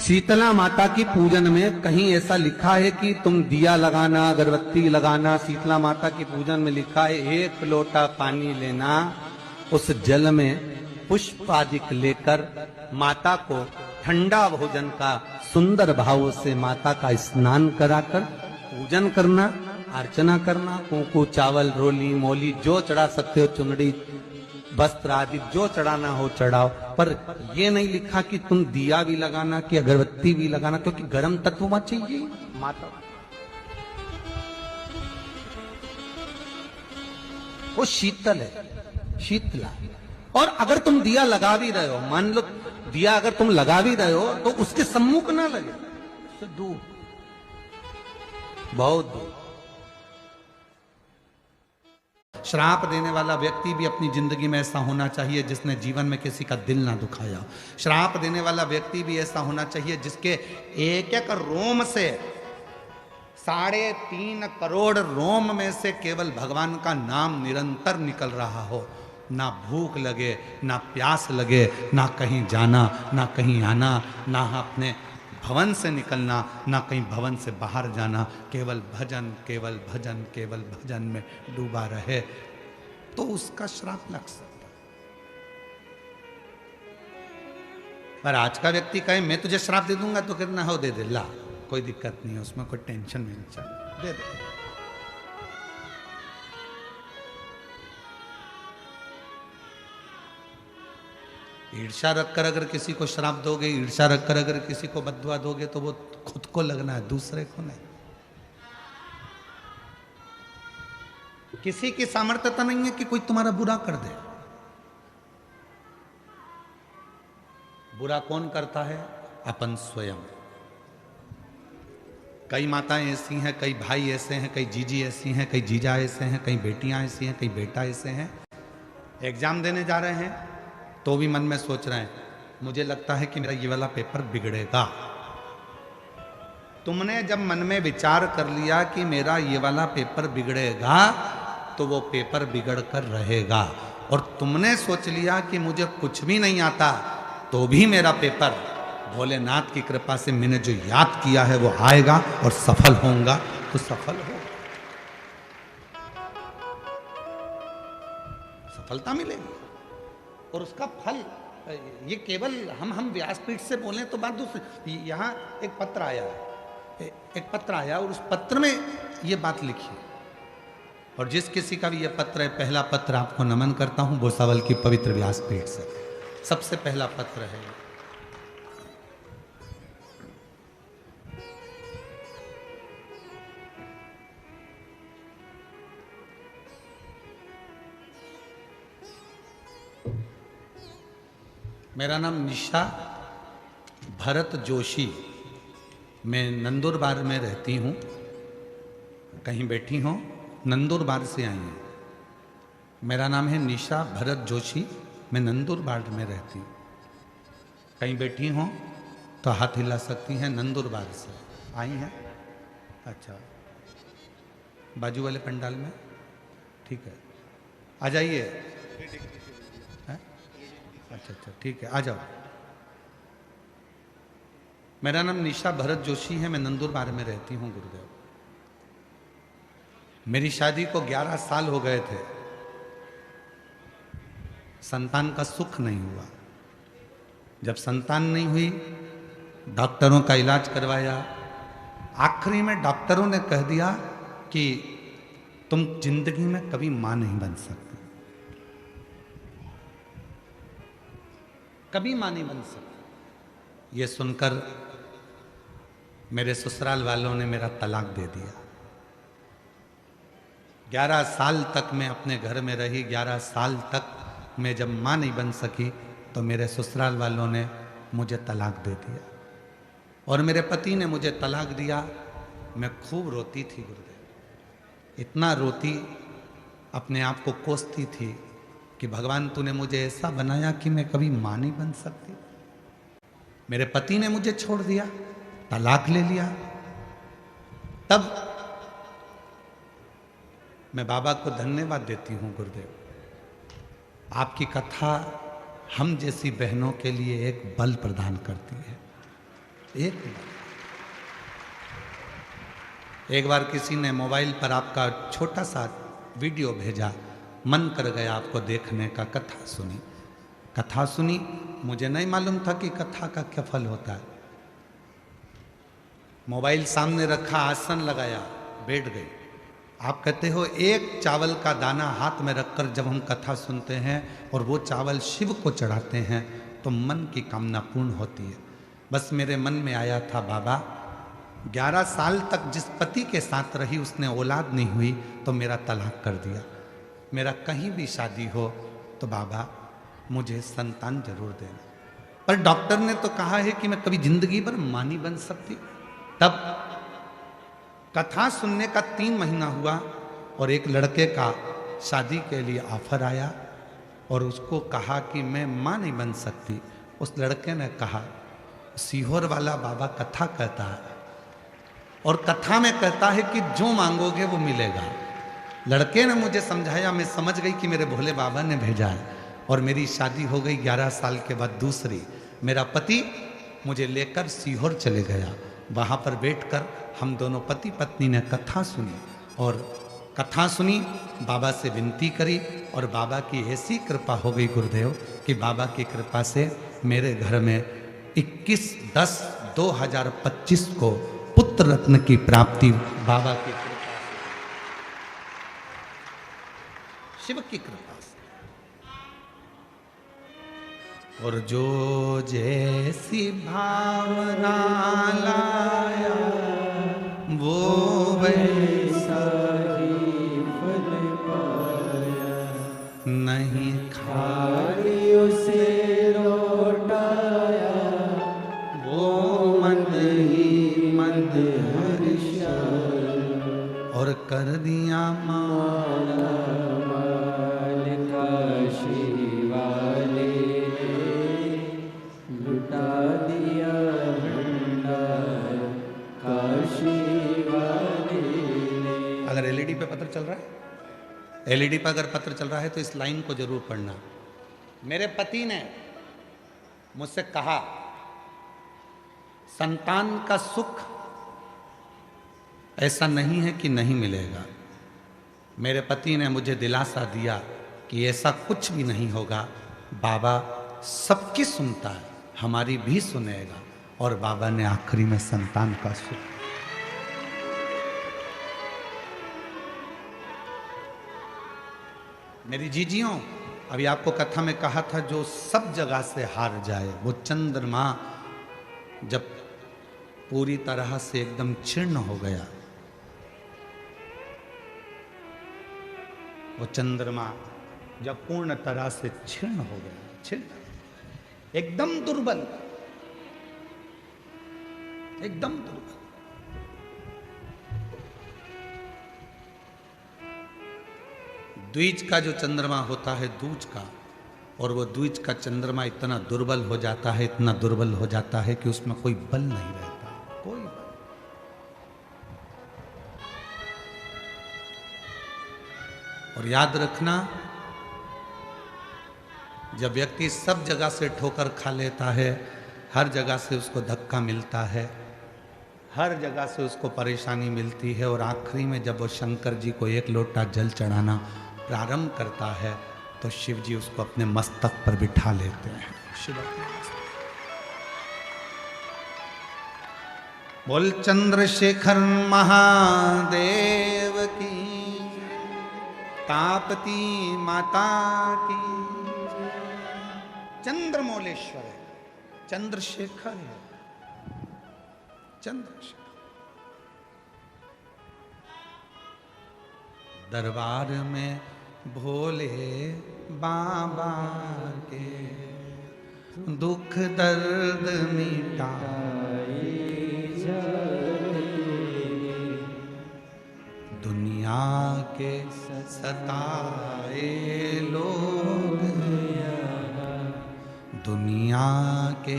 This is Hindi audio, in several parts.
शीतला माता की पूजन में कहीं ऐसा लिखा है कि तुम दिया लगाना, अगरबत्ती लगाना? शीतला माता की पूजन में लिखा है एक लोटा पानी लेना, उस जल में पुष्प आदि लेकर माता को ठंडा भोजन का सुंदर भाव से माता का स्नान कराकर पूजन करना, अर्चना करना। कुंकू, चावल, रोली, मोली जो चढ़ा सकते हो, चुनड़ी, वस्त्र आदि जो चढ़ाना हो चढ़ाओ, पर ये नहीं लिखा कि तुम दिया भी लगाना कि अगरबत्ती भी लगाना, क्योंकि गर्म तत्व मत चाहिए माता। वो शीतल है, शीतला। और अगर तुम दिया लगा भी रहे हो, मान लो दिया अगर तुम लगा भी रहे हो तो उसके सम्मुख ना लगे, उससे दूर, बहुत दूर। श्राप देने वाला व्यक्ति भी अपनी जिंदगी में ऐसा होना चाहिए जिसने जीवन में किसी का दिल ना दुखाया। श्राप देने वाला व्यक्ति भी ऐसा होना चाहिए जिसके एक एक रोम से 3.5 करोड़ रोम में से केवल भगवान का नाम निरंतर निकल रहा हो। ना भूख लगे, ना प्यास लगे, ना कहीं जाना, ना कहीं आना, ना अपने भवन से निकलना, ना कहीं भवन से बाहर जाना, केवल भजन, केवल भजन, केवल भजन में डूबा रहे, तो उसका श्राप लग सकता है। पर आज का व्यक्ति कहे मैं तुझे श्राप दे दूंगा तो कितना हो, दे दे, ला, कोई दिक्कत नहीं है, उसमें कोई टेंशन नहीं चाहिए, दे दे। ईर्ष्या रखकर अगर किसी को श्राप दोगे, ईर्ष्या रखकर अगर किसी को बद्दुआ दोगे, तो वो खुद को लगना है, दूसरे को नहीं। किसी की सामर्थ्यता नहीं है कि कोई तुम्हारा बुरा कर दे। बुरा कौन करता है? अपन स्वयं। कई माताएं ऐसी हैं, कई भाई ऐसे हैं, कई जीजी ऐसी हैं, कई जीजा ऐसे हैं, कई बेटियां ऐसी हैं, कई बेटा ऐसे हैं। एग्जाम देने जा रहे हैं तो भी मन में सोच रहे हैं मुझे लगता है कि मेरा ये वाला पेपर बिगड़ेगा। तुमने जब मन में विचार कर लिया कि मेरा ये वाला पेपर बिगड़ेगा, तो वो पेपर बिगड़ कर रहेगा। और तुमने सोच लिया कि मुझे कुछ भी नहीं आता तो भी मेरा पेपर भोलेनाथ की कृपा से मैंने जो याद किया है वो आएगा और सफल होऊंगा, तो सफल हो, सफलता मिलेगी। और उसका फल ये केवल हम व्यासपीठ से बोलें तो बात दूसरी। यहाँ एक पत्र आया, एक पत्र आया और उस पत्र में ये बात लिखी। और जिस किसी का भी ये पत्र है, पहला पत्र आपको नमन करता हूँ भुसावल की पवित्र व्यासपीठ से, सबसे पहला पत्र है। मेरा नाम निशा भरत जोशी, मैं नंदुरबार में रहती हूँ। कहीं बैठी हो, नंदुरबार से आई हैं। मेरा नाम है निशा भरत जोशी, मैं नंदुरबार में रहती हूँ। कहीं बैठी हो तो हाथ हिला सकती हैं। नंदुरबार से आई हैं? अच्छा, बाजू वाले पंडाल में, ठीक है, आ जाइए। अच्छा, ठीक है, आ जाओ। मेरा नाम निशा भरत जोशी है, मैं नंदुरबार में रहती हूँ गुरुदेव। मेरी शादी को 11 साल हो गए थे, संतान का सुख नहीं हुआ। जब संतान नहीं हुई, डॉक्टरों का इलाज करवाया। आखिरी में डॉक्टरों ने कह दिया कि तुम जिंदगी में कभी मां नहीं बन सकती, कभी मां नहीं बन सकती। ये सुनकर मेरे ससुराल वालों ने मेरा तलाक दे दिया। 11 साल तक मैं अपने घर में रही। 11 साल तक मैं जब मां नहीं बन सकी तो मेरे ससुराल वालों ने मुझे तलाक दे दिया। और मेरे पति ने मुझे तलाक दिया। मैं खूब रोती थी गुरुदेव, इतना रोती, अपने आप को कोसती थी कि भगवान तूने मुझे ऐसा बनाया कि मैं कभी मां नहीं बन सकती। मेरे पति ने मुझे छोड़ दिया, तलाक ले लिया। तब मैं बाबा को धन्यवाद देती हूँ गुरुदेव, आपकी कथा हम जैसी बहनों के लिए एक बल प्रदान करती है। एक बार किसी ने मोबाइल पर आपका छोटा सा वीडियो भेजा, मन कर गया आपको देखने का, कथा सुनी। मुझे नहीं मालूम था कि कथा का क्या फल होता है। मोबाइल सामने रखा, आसन लगाया, बैठ गई। आप कहते हो एक चावल का दाना हाथ में रखकर जब हम कथा सुनते हैं और वो चावल शिव को चढ़ाते हैं तो मन की कामना पूर्ण होती है। बस मेरे मन में आया था, बाबा 11 साल तक जिस पति के साथ रही उसने औलाद नहीं हुई तो मेरा तलाक कर दिया। मेरा कहीं भी शादी हो तो बाबा मुझे संतान जरूर देना। पर डॉक्टर ने तो कहा है कि मैं कभी जिंदगी भर मां नहीं बन सकती। तब कथा सुनने का 3 महीना हुआ और एक लड़के का शादी के लिए ऑफर आया और उसको कहा कि मैं मां नहीं बन सकती। उस लड़के ने कहा, सीहोर वाला बाबा कथा कहता है और कथा में कहता है कि जो मांगोगे वो मिलेगा। लड़के ने मुझे समझाया, मैं समझ गई कि मेरे भोले बाबा ने भेजा है और मेरी शादी हो गई 11 साल के बाद दूसरी। मेरा पति मुझे लेकर सीहोर चले गया। वहाँ पर बैठकर हम दोनों पति पत्नी ने कथा सुनी और कथा सुनी, बाबा से विनती करी और बाबा की ऐसी कृपा हो गई गुरुदेव कि बाबा की कृपा से मेरे घर में 21/10/2025 को पुत्र रत्न की प्राप्ति बाबा की कृपा से, शिव की कृपा से। और जो जैसी भावना लाया वो वैसा ही फल पाया। नहीं खाली उसे लौटाया वो मंद ही मंद हर्षा और कर दिया माला माल काशी वाले लुटा दिया भंडार काशी वाले। अगर एलईडी पे पत्र चल रहा है, एलईडी पर अगर पत्र चल रहा है तो इस लाइन को जरूर पढ़ना। मेरे पति ने मुझसे कहा, संतान का सुख ऐसा नहीं है कि नहीं मिलेगा। मेरे पति ने मुझे दिलासा दिया कि ऐसा कुछ भी नहीं होगा, बाबा सबकी सुनता है, हमारी भी सुनेगा। और बाबा ने आखिरी में संतान का सुख। मेरी जीजियों, अभी आपको कथा में कहा था जो सब जगह से हार जाए, वो चंद्रमा जब पूरी तरह से एकदम क्षीण हो गया, वो चंद्रमा जब पूर्ण तरह से क्षीण हो गया, क्षीण, एकदम दुर्बल, एकदम दुर्बल। द्विज का जो चंद्रमा होता है दूज का, और वो द्विज का चंद्रमा इतना दुर्बल हो जाता है, इतना दुर्बल हो जाता है कि उसमें कोई बल नहीं रहता, कोई बल। और याद रखना, जब व्यक्ति सब जगह से ठोकर खा लेता है, हर जगह से उसको धक्का मिलता है, हर जगह से उसको परेशानी मिलती है, और आखिरी में जब वो शंकर जी को 1 लोटा जल चढ़ाना प्रारंभ करता है तो शिव जी उसको अपने मस्तक पर बिठा लेते हैं। शिव बोल चंद्रशेखर महादेव की, तापती माता की। चंद्रमौलेश्वर है, चंद्रशेखर है, चंद्रशेखर। दरबार में भोले बाबा के दुख दर्द मिटाए दुनिया के सताए लोग, दुनिया के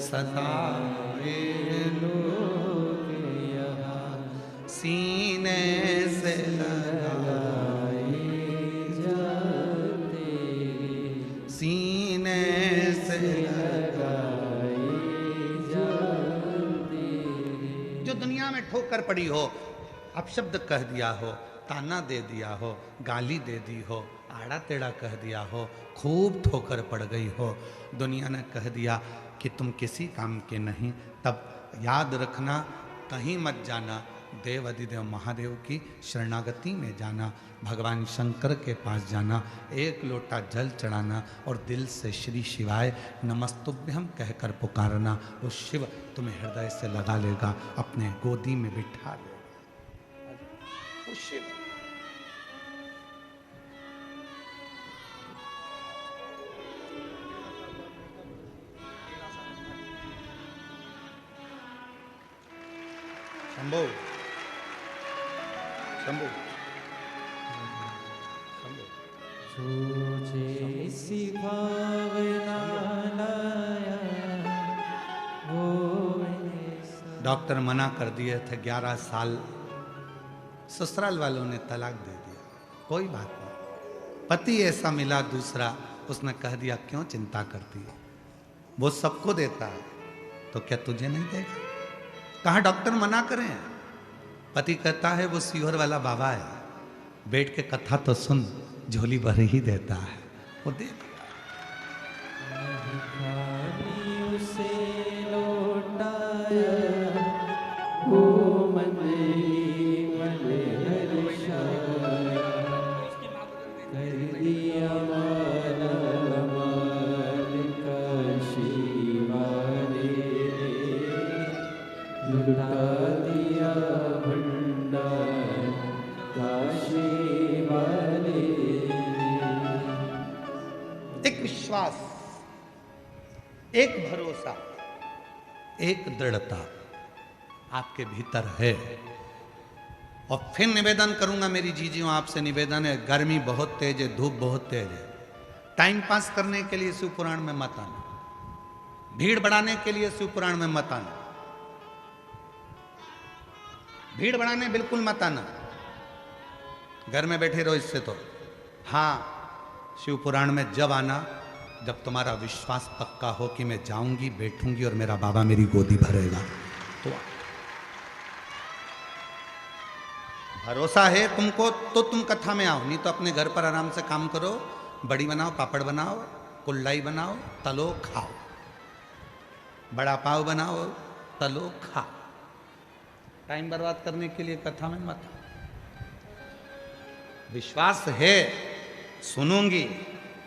सताए लोग सीने से लगाए जाते, सीने से लगाए जाते। जो दुनिया में ठोकर पड़ी हो, अपशब्द कह दिया हो, ताना दे दिया हो, गाली दे दी हो, आड़ा टेढ़ा कह दिया हो, खूब ठोकर पड़ गई हो, दुनिया ने कह दिया कि तुम किसी काम के नहीं, तब याद रखना, कहीं मत जाना, देव अधिदेव महादेव की शरणागति में जाना, भगवान शंकर के पास जाना, एक लोटा जल चढ़ाना और दिल से श्री शिवाय नमस्तुभ्यम कहकर पुकारना। वो शिव तुम्हें हृदय से लगा लेगा, अपने गोदी में बिठा लेगा। वो शिव शंभो शंभो डॉक्टर मना कर दिए थे, 11 साल ससुराल वालों ने तलाक दे दिया, कोई बात नहीं। पति ऐसा मिला दूसरा, उसने कह दिया क्यों चिंता करती है, वो सबको देता है तो क्या तुझे नहीं देगा? कहा डॉक्टर मना करें। पति कहता है वो सीहोर वाला बाबा है, बैठ के कथा तो सुन, झोली भर ही देता है, वो दे दिया। एक विश्वास, एक भरोसा, एक दृढ़ता आपके भीतर है। और फिर निवेदन करूंगा मेरी जीजियों, आपसे निवेदन है, गर्मी बहुत तेज है, धूप बहुत तेज है, टाइम पास करने के लिए शिव पुराण में मत आना, भीड़ बढ़ाने के लिए शिव पुराण में मत आना, भीड़ बढ़ाने बिल्कुल मत आना, घर में बैठे रहो इससे। तो हाँ, शिव पुराण में जब आना जब तुम्हारा विश्वास पक्का हो कि मैं जाऊंगी, बैठूंगी और मेरा बाबा मेरी गोदी भरेगा, तो भरोसा है तुमको तो तुम कथा में आओ, नहीं तो अपने घर पर आराम से काम करो, बड़ी बनाओ, पापड़ बनाओ, कुल्लाई बनाओ, तलो खाओ, बड़ा पाव बनाओ, तलो खाओ, टाइम बर्बाद करने के लिए कथा में मत। विश्वास है, सुनूंगी,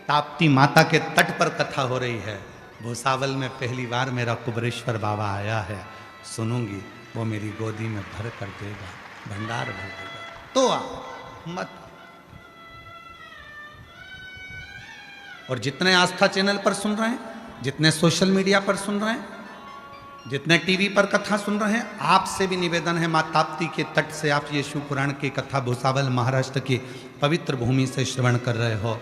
ताप्ती माता के तट पर कथा हो रही है, भूसावल में पहली बार मेरा कुबरेश्वर बाबा आया है, सुनूंगी, वो मेरी गोदी में भर कर देगा, भंडार भर देगा, तो आ मत। और जितने आस्था चैनल पर सुन रहे हैं, जितने सोशल मीडिया पर सुन रहे हैं, जितने टीवी पर कथा सुन रहे हैं, आपसे भी निवेदन है, मां ताप्ती के तट से आप ये शिव पुराण की कथा भूसावल महाराष्ट्र की पवित्र भूमि से श्रवण कर रहे हो,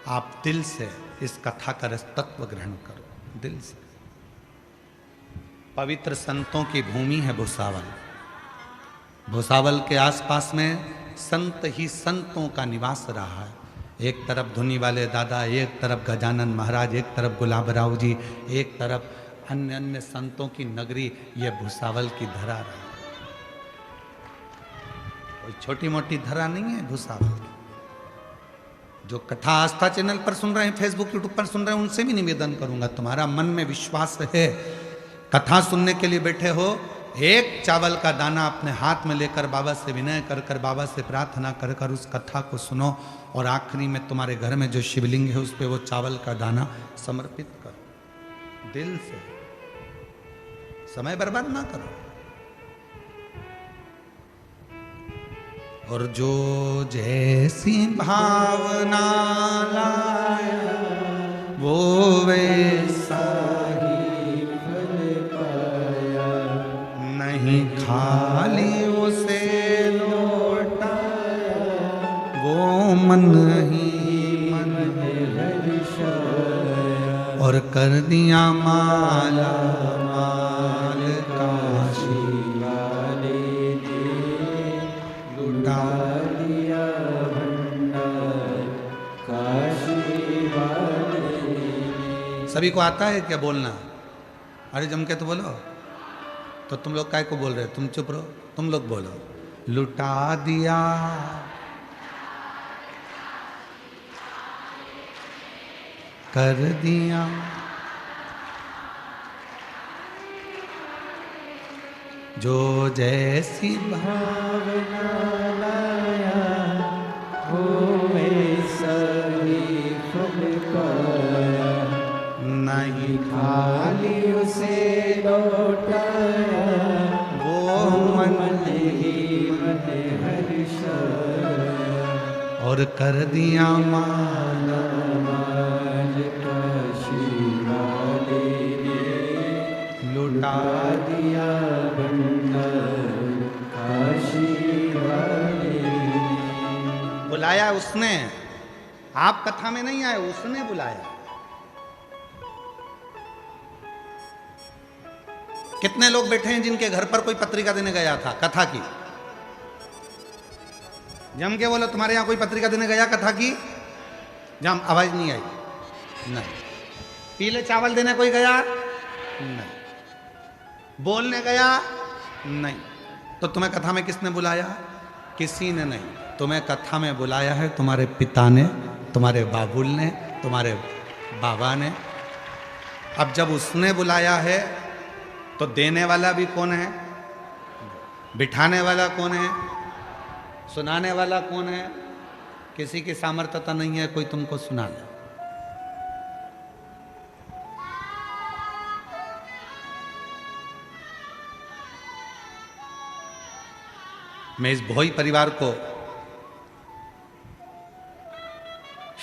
आप दिल से इस कथा का रसतत्व ग्रहण करो, दिल से। पवित्र संतों की भूमि है भूसावल, भूसावल के आसपास में संत ही संतों का निवास रहा है। एक तरफ धुनी वाले दादा, एक तरफ गजानन महाराज, एक तरफ गुलाबराव जी, एक तरफ अन्य अन्य संतों की नगरी, ये भूसावल की धरा रही, कोई छोटी मोटी धरा नहीं है भूसावल की। जो कथा आस्था चैनल पर सुन रहे हैं, फेसबुक यूट्यूब पर सुन रहे हैं, उनसे भी निवेदन करूंगा, तुम्हारा मन में विश्वास है, कथा सुनने के लिए बैठे हो, एक चावल का दाना अपने हाथ में लेकर बाबा से विनय कर कर, बाबा से प्रार्थना कर कर उस कथा को सुनो, और आखिरी में तुम्हारे घर में जो शिवलिंग है उस पर वो चावल का दाना समर्पित करो, दिल से, समय बर्बाद ना करो। और जो जैसी भावना लाया वो वैसा ही फल पाया, नहीं खाली उसे लौटाया, वो मन ही मन हर्षाया, और कर दिया माला माल काशी वाले ने, लुटा दिया भंडार काशी वाले। सभी को आता है क्या बोलना? अरे जम के तो बोलो, तो तुम लोग काय को बोल रहे हो? तुम चुप रहो, तुम लोग बोलो। लुटा दिया कर दिया, जो जैसी भावना लाया वो वैसा ही फल पाया, नहीं खाली उसे लौटाया वो मन ही मन हर्षाया, और कर दिया माला माल काशी वाले ने लुटा दिया भंडार काशी वाले ने। बुलाया उसने, आप कथा में नहीं आए, उसने बुलाया। कितने लोग बैठे हैं जिनके घर पर कोई पत्रिका देने गया था कथा की? जम के बोलो, तुम्हारे यहां कोई पत्रिका देने गया कथा की? जम, आवाज नहीं आई। नहीं। पीले चावल देने कोई गया? नहीं। बोलने गया? नहीं। तो तुम्हें कथा में किसने बुलाया? किसी ने नहीं। तुम्हें कथा में बुलाया है तुम्हारे पिता ने, तुम्हारे बाबुल ने, तुम्हारे बाबा ने। अब जब उसने बुलाया है तो देने वाला भी कौन है? बिठाने वाला कौन है? सुनाने वाला कौन है? किसी की सामर्थ्यता नहीं है कोई तुमको सुना ले। मैं इस भोई परिवार को,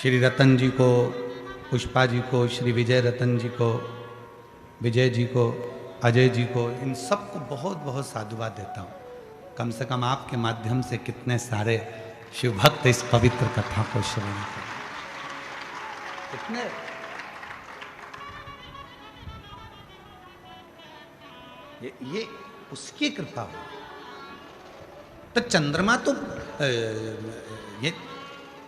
श्री रतन जी को, पुष्पा जी को, श्री विजय रतन जी को, विजय जी को, अजय जी को, इन सबको बहुत बहुत साधुवाद देता हूँ। कम से कम आपके माध्यम से कितने सारे शिव भक्त इस पवित्र कथा को श्रवण करें। कितने ये उसकी कृपा हो। तो चंद्रमा तो ये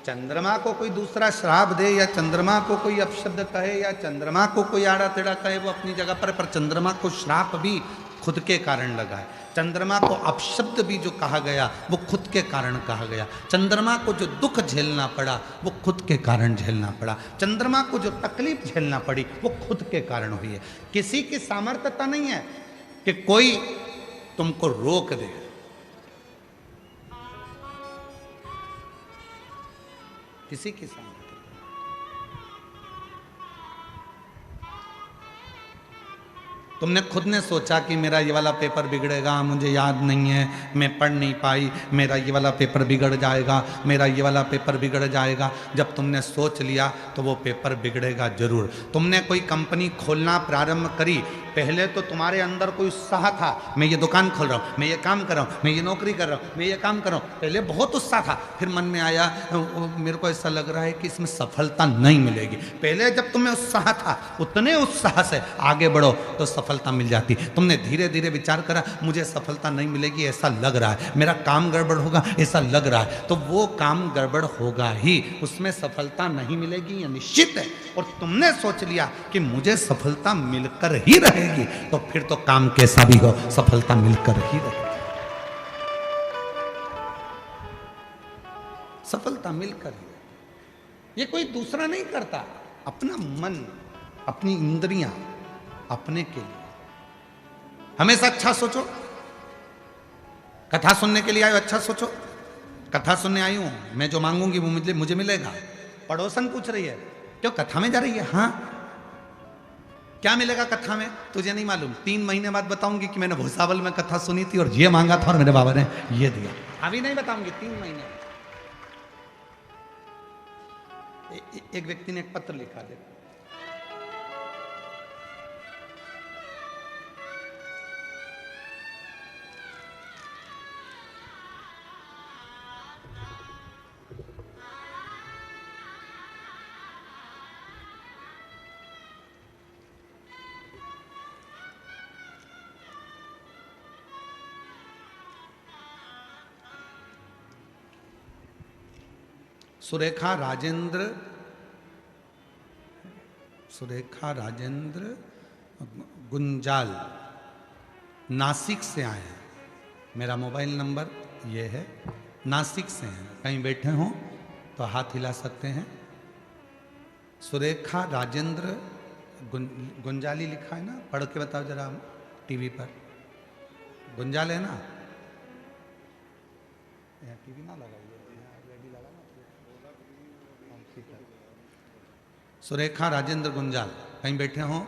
चंद्रमा को कोई दूसरा श्राप दे या चंद्रमा को कोई अपशब्द कहे या चंद्रमा को कोई आड़ा टेढ़ा कहे, वो अपनी जगह पर चंद्रमा को श्राप भी खुद के कारण लगा है। चंद्रमा को अपशब्द भी जो कहा गया वो खुद के कारण कहा गया। चंद्रमा को जो दुख झेलना पड़ा वो खुद के कारण झेलना पड़ा। चंद्रमा को जो तकलीफ झेलना पड़ी वो खुद के कारण हुई है। किसी की सामर्थ्यता नहीं है कि कोई तुमको रोक दे। किसी की सामर्थ्य। तुमने खुद ने सोचा कि मेरा ये वाला पेपर बिगड़ेगा, मुझे याद नहीं है, मैं पढ़ नहीं पाई, मेरा ये वाला पेपर बिगड़ जाएगा, मेरा ये वाला पेपर बिगड़ जाएगा। जब तुमने सोच लिया तो वो पेपर बिगड़ेगा जरूर। तुमने कोई कंपनी खोलना प्रारंभ करी, पहले तो तुम्हारे अंदर कोई उत्साह था, मैं ये दुकान खोल रहा हूँ, मैं ये काम कर रहा हूँ, मैं ये नौकरी कर रहा हूँ, मैं ये काम कर रहा हूँ। पहले बहुत उत्साह था, फिर मन में आया मेरे को ऐसा लग रहा है कि इसमें सफलता नहीं मिलेगी। पहले जब तुम्हें उत्साह था, उतने उत्साह से आगे बढ़ो तो सफलता मिल जाती। तुमने धीरे धीरे विचार करा मुझे सफलता नहीं मिलेगी, ऐसा लग रहा है, मेरा काम गड़बड़ होगा ऐसा लग रहा है, तो वो काम गड़बड़ होगा ही, उसमें सफलता नहीं मिलेगी, यह निश्चित है। और तुमने सोच लिया कि मुझे सफलता मिलकर ही रहेगी, तो फिर तो काम कैसा भी हो सफलता मिलकर ही रहेगी। सफलता मिलकर ही, ये कोई दूसरा नहीं करता, अपना मन, अपनी इंद्रियां, अपने के लिए। हमेशा अच्छा सोचो। कथा सुनने के लिए आयो, अच्छा सोचो। कथा सुनने आई हूं, मैं जो मांगूंगी वो मुझे मिलेगा। पड़ोसन पूछ रही है क्यों कथा में जा रही है? हाँ, क्या मिलेगा कथा में? तुझे नहीं मालूम, 3 महीने बाद बताऊंगी कि मैंने भूसावल में कथा सुनी थी और ये मांगा था और मेरे बाबा ने ये दिया। अभी नहीं बताऊंगी, 3 महीने। एक व्यक्ति ने एक पत्र लिखा, देखो। सुरेखा राजेंद्र गुंजाल नासिक से आए हैं। मेरा मोबाइल नंबर ये है, नासिक से हैं। कहीं बैठे हों तो हाथ हिला सकते हैं। सुरेखा राजेंद्र गुंजाली लिखा है ना, पढ़ के बताओ जरा टीवी पर। गुंजाल है ना, यहाँ टीवी ना लगाइए, यहाँ रेडी लगा ना। सुरेखा राजेंद्र गुंजाल कहीं बैठे हों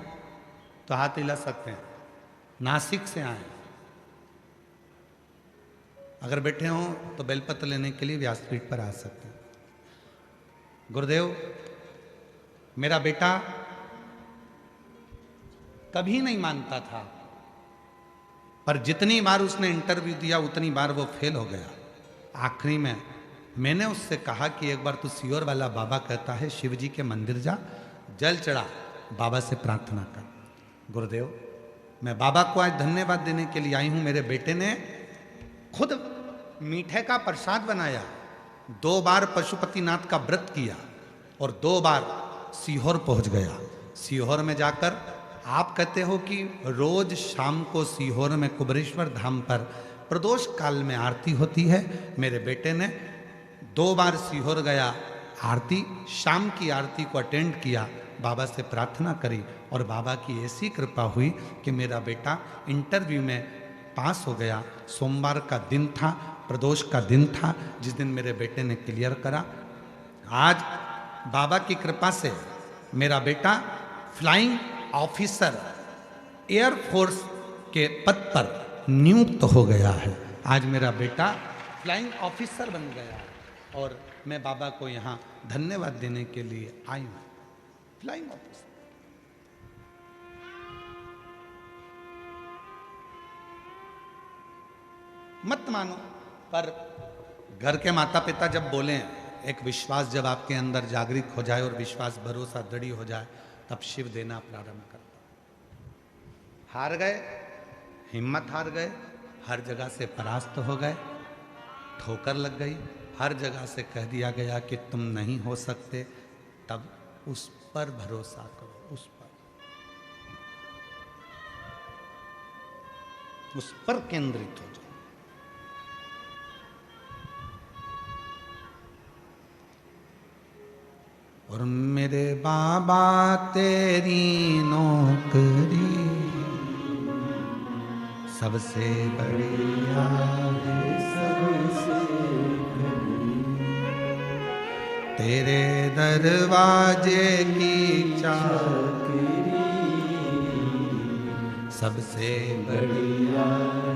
तो हाथ हिला सकते हैं। नासिक से आए। अगर बैठे हों तो बेलपत्र लेने के लिए व्यासपीठ पर आ सकते हैं। गुरुदेव, मेरा बेटा कभी नहीं मानता था, पर जितनी बार उसने इंटरव्यू दिया उतनी बार वो फेल हो गया। आखिरी में मैंने उससे कहा कि एक बार तू सीहोर वाला बाबा कहता है शिव जी के मंदिर जा, जल चढ़ा, बाबा से प्रार्थना कर। गुरुदेव, मैं बाबा को आज धन्यवाद देने के लिए आई हूं। मेरे बेटे ने खुद मीठे का प्रसाद बनाया, 2 बार पशुपतिनाथ का व्रत किया और 2 बार सीहोर पहुंच गया। सीहोर में जाकर आप कहते हो कि रोज शाम को सीहोर में कुबरेश्वर धाम पर प्रदोष काल में आरती होती है। मेरे बेटे ने 2 बार सीहोर गया, आरती, शाम की आरती को अटेंड किया, बाबा से प्रार्थना करी और बाबा की ऐसी कृपा हुई कि मेरा बेटा इंटरव्यू में पास हो गया। सोमवार का दिन था, प्रदोष का दिन था, जिस दिन मेरे बेटे ने क्लियर करा। आज बाबा की कृपा से मेरा बेटा फ्लाइंग ऑफिसर एयरफोर्स के पद पर नियुक्त हो गया है। आज मेरा बेटा फ्लाइंग ऑफिसर बन गया है और मैं बाबा को यहाँ धन्यवाद देने के लिए आई हूँ। Flying officer. मत मानो, पर घर के माता पिता जब बोले, एक विश्वास जब आपके अंदर जागृत हो जाए और विश्वास भरोसा दृढ़ हो जाए, तब शिव देना प्रारंभ करता। हार गए, हिम्मत हार गए, हर जगह से परास्त हो गए, ठोकर लग गई, हर जगह से कह दिया गया कि तुम नहीं हो सकते, तब उस पर भरोसा करो, उस पर केंद्रित हो जाओ। और मेरे बाबा तेरी नौकरी सबसे बढ़िया है, सबसे तेरे दरवाजे की चाकरी सबसे बढ़िया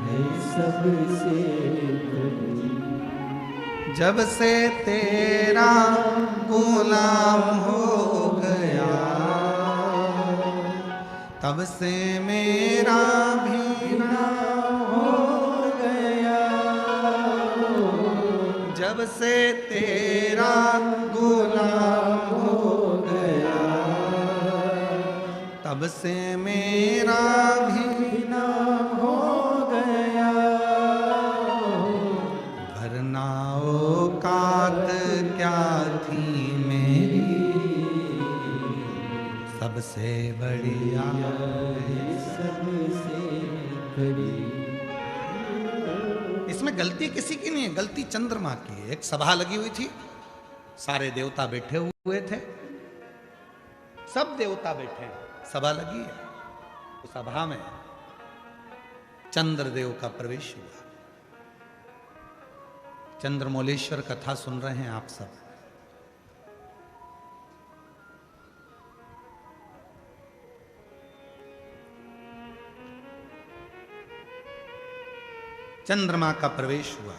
है, सबसे जब से तेरा गुलाम हो गया, तब से मेरा भी नाम हो गया। जब से तेरा गुलाम हो गया, तब से मेरा भी नाम हो गया। वरना औकात क्या थी मेरी, सबसे बढ़िया है, सबसे बड़ी। इसमें गलती किसी की नहीं है, गलती चंद्रमा की है। एक सभा लगी हुई थी, सारे देवता बैठे हुए थे, सब देवता बैठे हैं, सभा लगी है। तो सभा में चंद्रदेव का प्रवेश हुआ। चंद्रमौलेश्वर कथा सुन रहे हैं आप सब। चंद्रमा का प्रवेश हुआ।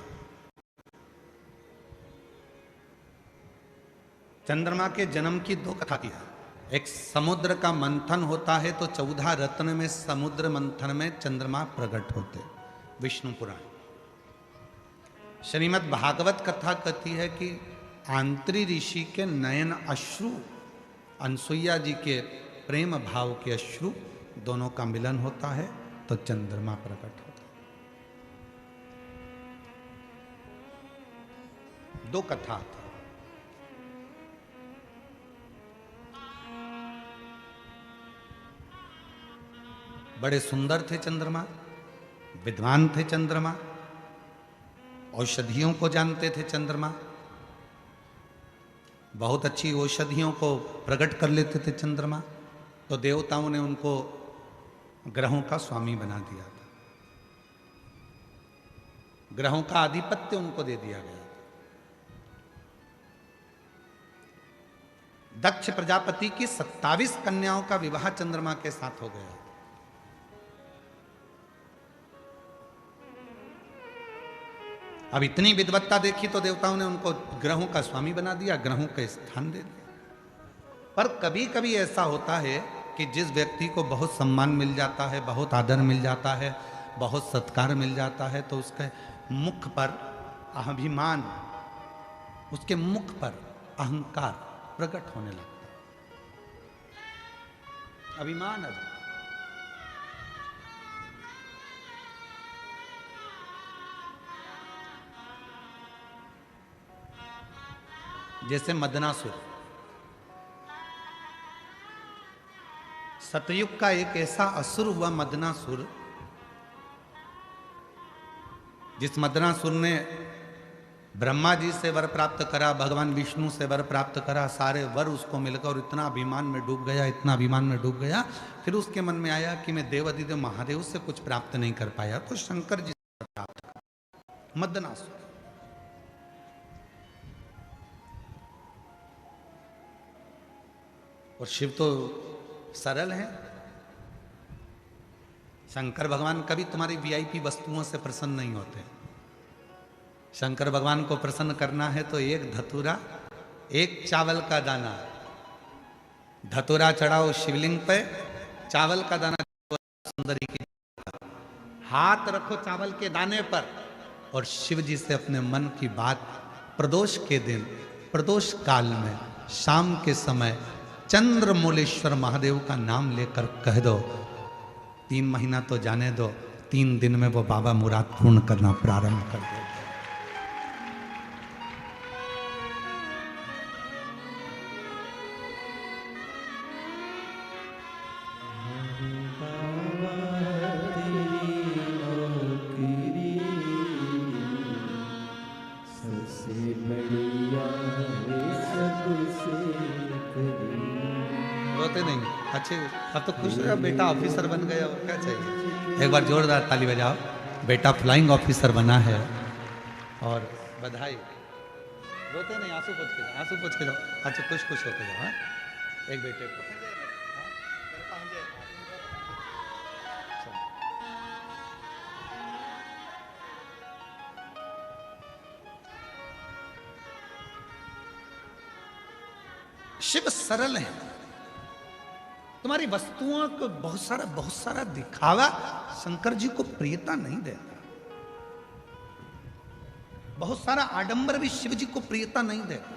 चंद्रमा के जन्म की 2 कथा की है। एक समुद्र का मंथन होता है तो 14 रत्न में समुद्र मंथन में चंद्रमा प्रकट होते, विष्णु पुराण। श्रीमद् भागवत कथा कहती है कि आंत्री ऋषि के नयन अश्रु, अनसुईया जी के प्रेम भाव के अश्रु, दोनों का मिलन होता है तो चंद्रमा प्रकट होता है। 2 कथा थी। बड़े सुंदर थे चंद्रमा। विद्वान थे चंद्रमा, औषधियों को जानते थे चंद्रमा, बहुत अच्छी औषधियों को प्रकट कर लेते थे चंद्रमा। तो देवताओं ने उनको ग्रहों का स्वामी बना दिया था, ग्रहों का आधिपत्य उनको दे दिया गया। दक्ष प्रजापति की 27 कन्याओं का विवाह चंद्रमा के साथ हो गया। अब इतनी विद्वत्ता देखी तो देवताओं ने उनको ग्रहों का स्वामी बना दिया, ग्रहों का स्थान दे दिया। पर कभी कभी ऐसा होता है कि जिस व्यक्ति को बहुत सम्मान मिल जाता है, बहुत आदर मिल जाता है, बहुत सत्कार मिल जाता है, तो उसके मुख पर अभिमान, उसके मुख पर अहंकार प्रकट होने लगता है। अभिमान आ जाता। जैसे मदनासुर, सतयुग का एक ऐसा असुर हुआ मदनासुर, जिस मदनासुर ने ब्रह्मा जी से वर प्राप्त करा, भगवान विष्णु से वर प्राप्त करा, सारे वर उसको मिलकर, और इतना अभिमान में डूब गया, इतना अभिमान में डूब गया। फिर उसके मन में आया कि मैं देवाधिदेव महादेव से कुछ प्राप्त नहीं कर पाया, तो शंकर जी से प्राप्त करा, मदनासुर। और शिव तो सरल है, शंकर भगवान कभी तुम्हारी वीआईपी वस्तुओं से प्रसन्न नहीं होते। शंकर भगवान को प्रसन्न करना है तो एक धतूरा, एक चावल का दाना, धतूरा चढ़ाओ शिवलिंग पे, चावल का दाना सुंदरी की, हाथ रखो चावल के दाने पर, और शिव जी से अपने मन की बात प्रदोष के दिन, प्रदोष काल में, शाम के समय चंद्रमौलेश्वर महादेव का नाम लेकर कह दो, 3 महीना तो जाने दो, 3 दिन में वो बाबा मुराद पूर्ण करना प्रारंभ कर दे। रोते नहीं, अच्छे, अब तो खुश रहो, बेटा ऑफिसर बन गया, और क्या चाहिए। एक बार जोरदार ताली बजाओ, बेटा फ्लाइंग ऑफिसर बना है, और बधाई। रोते नहीं, आंसू पोंछ के जाओ, आंसू पोंछ के जाओ, अच्छा खुश खुश होके जाओ। हाँ, एक बेटे को शिव सरल है। तुम्हारी वस्तुओं को बहुत सारा दिखावा शंकर जी को प्रियता नहीं देता। बहुत सारा आडंबर भी शिव जी को प्रियता नहीं देता।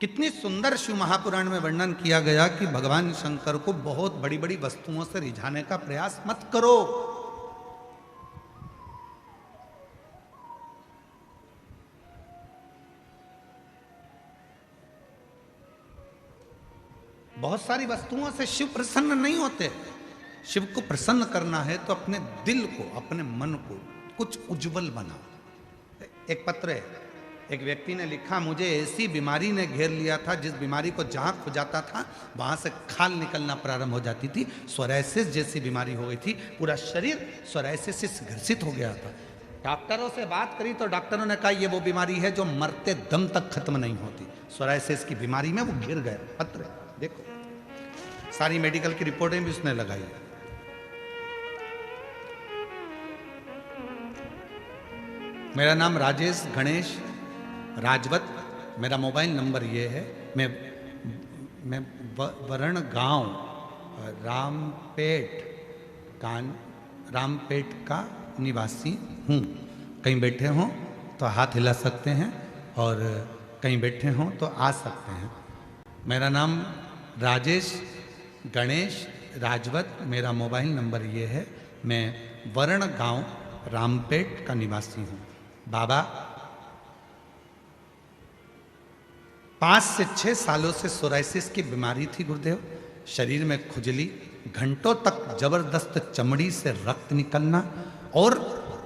कितनी सुंदर शिव महापुराण में वर्णन किया गया कि भगवान शंकर को बहुत बड़ी बड़ी वस्तुओं से रिझाने का प्रयास मत करो। बहुत सारी वस्तुओं से शिव प्रसन्न नहीं होते। शिव को प्रसन्न करना है तो अपने दिल को, अपने मन को कुछ उज्जवल बनाओ। एक पत्र है, एक व्यक्ति ने लिखा, मुझे ऐसी बीमारी ने घेर लिया था जिस बीमारी को जहां खुजाता था वहां से खाल निकलना प्रारंभ हो जाती थी। सोरायसिस जैसी बीमारी हो गई थी, पूरा शरीर सोरायसिस से ग्रसित हो गया था। डॉक्टरों से बात करी तो डॉक्टरों ने कहा ये वो बीमारी है जो मरते दम तक खत्म नहीं होती। सोरायसिस की बीमारी में वो घिर गए। पत्र देखो, सारी मेडिकल की रिपोर्टें भी उसने लगाई। मेरा नाम राजेश गणेश राजवत, मेरा मोबाइल नंबर ये है। मैं वरण गांव रामपेट का निवासी हूँ। कहीं बैठे हों तो हाथ हिला सकते हैं, और कहीं बैठे हों तो आ सकते हैं। मेरा नाम राजेश गणेश राजवत, मेरा मोबाइल नंबर ये है। मैं वरण गांव रामपेट का निवासी हूँ। बाबा 5 से 6 सालों से सोरायसिस की बीमारी थी गुरुदेव। शरीर में खुजली, घंटों तक जबरदस्त चमड़ी से रक्त निकलना और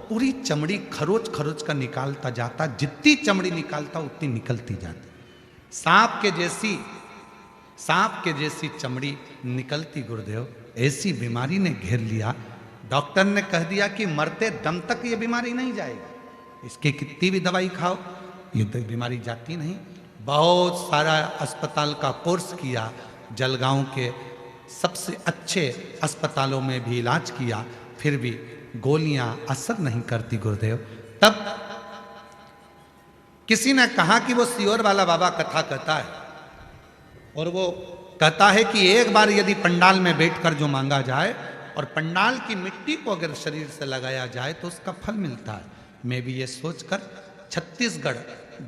पूरी चमड़ी खरोच खरोच का निकालता जाता, जितनी चमड़ी निकालता उतनी निकलती जाती, सांप के जैसी चमड़ी निकलती गुरुदेव। ऐसी बीमारी ने घेर लिया। डॉक्टर ने कह दिया कि मरते दम तक ये बीमारी नहीं जाएगी, इसके कितनी भी दवाई खाओ ये तो बीमारी जाती नहीं। बहुत सारा अस्पताल का कोर्स किया, जलगांव के सबसे अच्छे अस्पतालों में भी इलाज किया, फिर भी गोलियां असर नहीं करती गुरुदेव। तब किसी ने कहा कि वो सियोर वाला बाबा कथा कहता है और वो कहता है कि एक बार यदि पंडाल में बैठकर जो मांगा जाए और पंडाल की मिट्टी को अगर शरीर से लगाया जाए तो उसका फल मिलता है। मैं भी ये सोचकर छत्तीसगढ़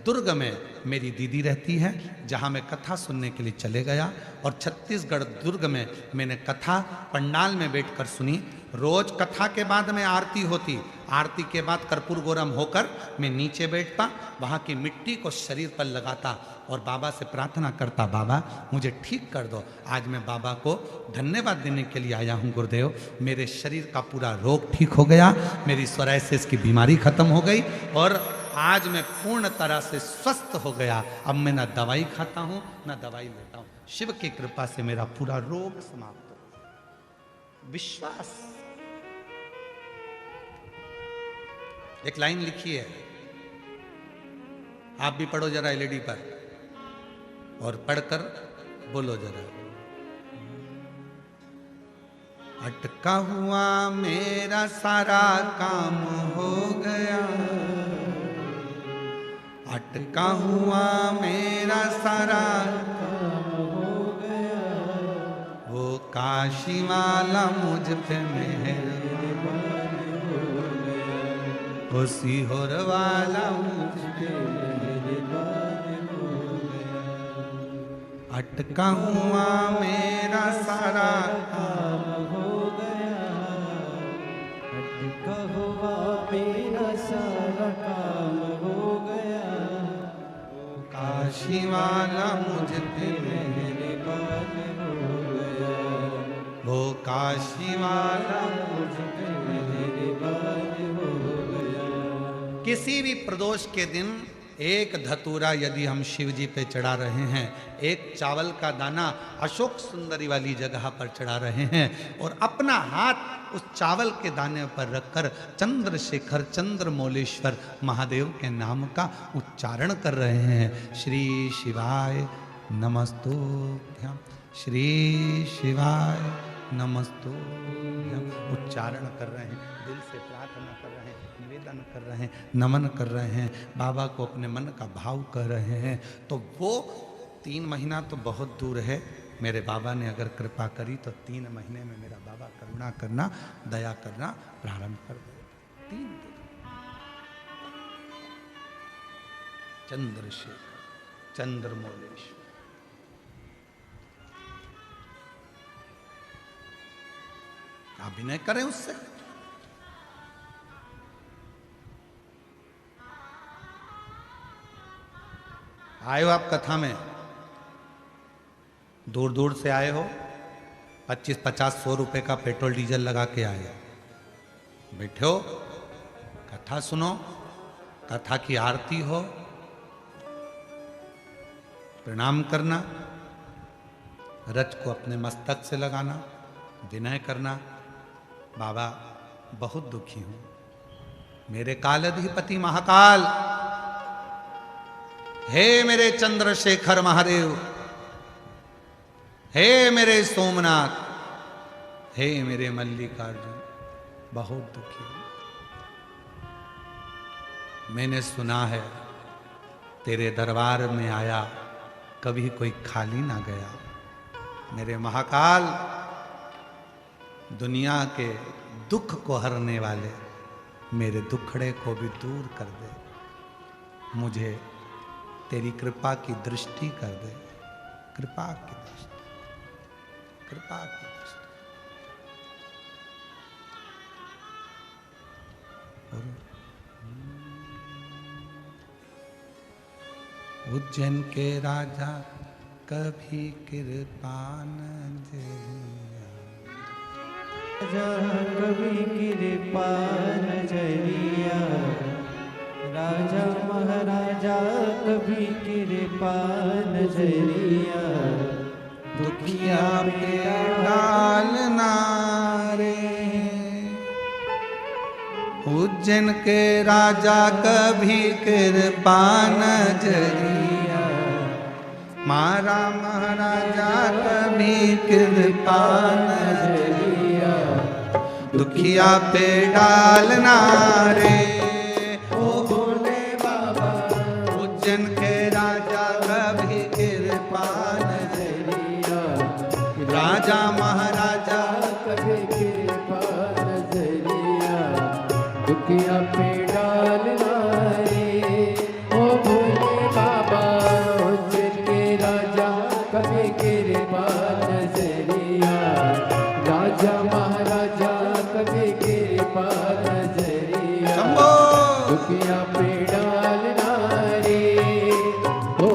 दुर्ग में मेरी दीदी रहती है, जहाँ मैं कथा सुनने के लिए चले गया और छत्तीसगढ़ दुर्ग में मैंने कथा पंडाल में बैठकर सुनी। रोज कथा के बाद में आरती होती, आरती के बाद कर्पूर गौरम होकर मैं नीचे बैठता, वहाँ की मिट्टी को शरीर पर लगाता और बाबा से प्रार्थना करता, बाबा मुझे ठीक कर दो। आज मैं बाबा को धन्यवाद देने के लिए आया हूँ गुरुदेव, मेरे शरीर का पूरा रोग ठीक हो गया, मेरी सोराइसिस की बीमारी खत्म हो गई और आज मैं पूर्ण तरह से स्वस्थ हो गया। अब मैं ना दवाई खाता हूँ ना दवाई लेता हूँ, शिव की कृपा से मेरा पूरा रोग समाप्त हो। विश्वास। एक लाइन लिखी है, आप भी पढ़ो जरा एलईडी पर और पढ़कर बोलो जरा। अटका हुआ मेरा सारा काम हो गया, अटका हुआ मेरा सारा काम हो गया, वो काशी वाला मुझ पे मेहर, वो सीहोर वाला मुझ पे मेहरबान हो गया, अटका हुआ मेरा सारा काम हो गया, अटका हुआ मेरा सारा काम हो गया, काशी वाला मुझ पे मेहरबान हो गया, वो काशी वाला मुझ पे मेहरबान हो गया। किसी भी प्रदोष के दिन एक धतूरा यदि हम शिव जी पे चढ़ा रहे हैं, एक चावल का दाना अशोक सुंदरी वाली जगह पर चढ़ा रहे हैं और अपना हाथ उस चावल के दाने पर रखकर चंद्रशेखर चंद्रमौलेश्वर महादेव के नाम का उच्चारण कर रहे हैं। श्री शिवाय नमस्तुभ्यं, श्री शिवाय नमस्तुभ्यं उच्चारण कर रहे हैं, दिल से प्रार्थना कर रहे हैं, निवेदन कर रहे हैं, नमन कर रहे हैं, बाबा को अपने मन का भाव कर रहे हैं। तो वो 3 महीना तो बहुत दूर है, मेरे बाबा ने अगर कृपा करी तो 3 महीने में मेरा बाबा करुणा करना, दया करना प्रारंभ कर दे। 3 दिन चंद्रशेखर चंद्रमौलेश्वर। अभिनय करें उससे। आए हो आप कथा में, दूर दूर से आए हो, 25-50-100 रुपए का पेट्रोल डीजल लगा के आए, बैठे हो, कथा सुनो, कथा की आरती हो, प्रणाम करना, रच को अपने मस्तक से लगाना, विनय करना, बाबा बहुत दुखी हूं, मेरे कालाधिपति महाकाल, हे मेरे चंद्रशेखर महादेव, हे मेरे सोमनाथ, हे मेरे मल्लिकार्जुन, बहुत दुखी हूं। मैंने सुना है तेरे दरबार में आया कभी कोई खाली ना गया। मेरे महाकाल, दुनिया के दुख को हरने वाले मेरे दुखड़े को भी दूर कर दे, मुझे तेरी कृपा की दृष्टि कर दे, कृपा की दृष्टि, कृपा की दृष्टि। उज्जैन के राजा कभी कृपा नजरिया। राजा कभी कृपा नजरिया, राजा महाराजा कभी कृपा नजरिया, दुखिया पे डालना रे। उज्जैन के राजा कभी कृपा नजरिया, मारा महाराजा कभी कृपा नजरिया, दुखिया पे डालना रे। ओ भोले बाबा उज्जैन के राजा कभी कृपा नजरिया, राजा महाराजा कभी कृपा नजरिया, दुखिया पे डालना रे। ओ भोले बाबा उज्जैन के राजा कभी कृपा नजरिया, राजा महाराजा कभी कृपा नजरिया, शंभो दुखिया पे डालना रे। ओ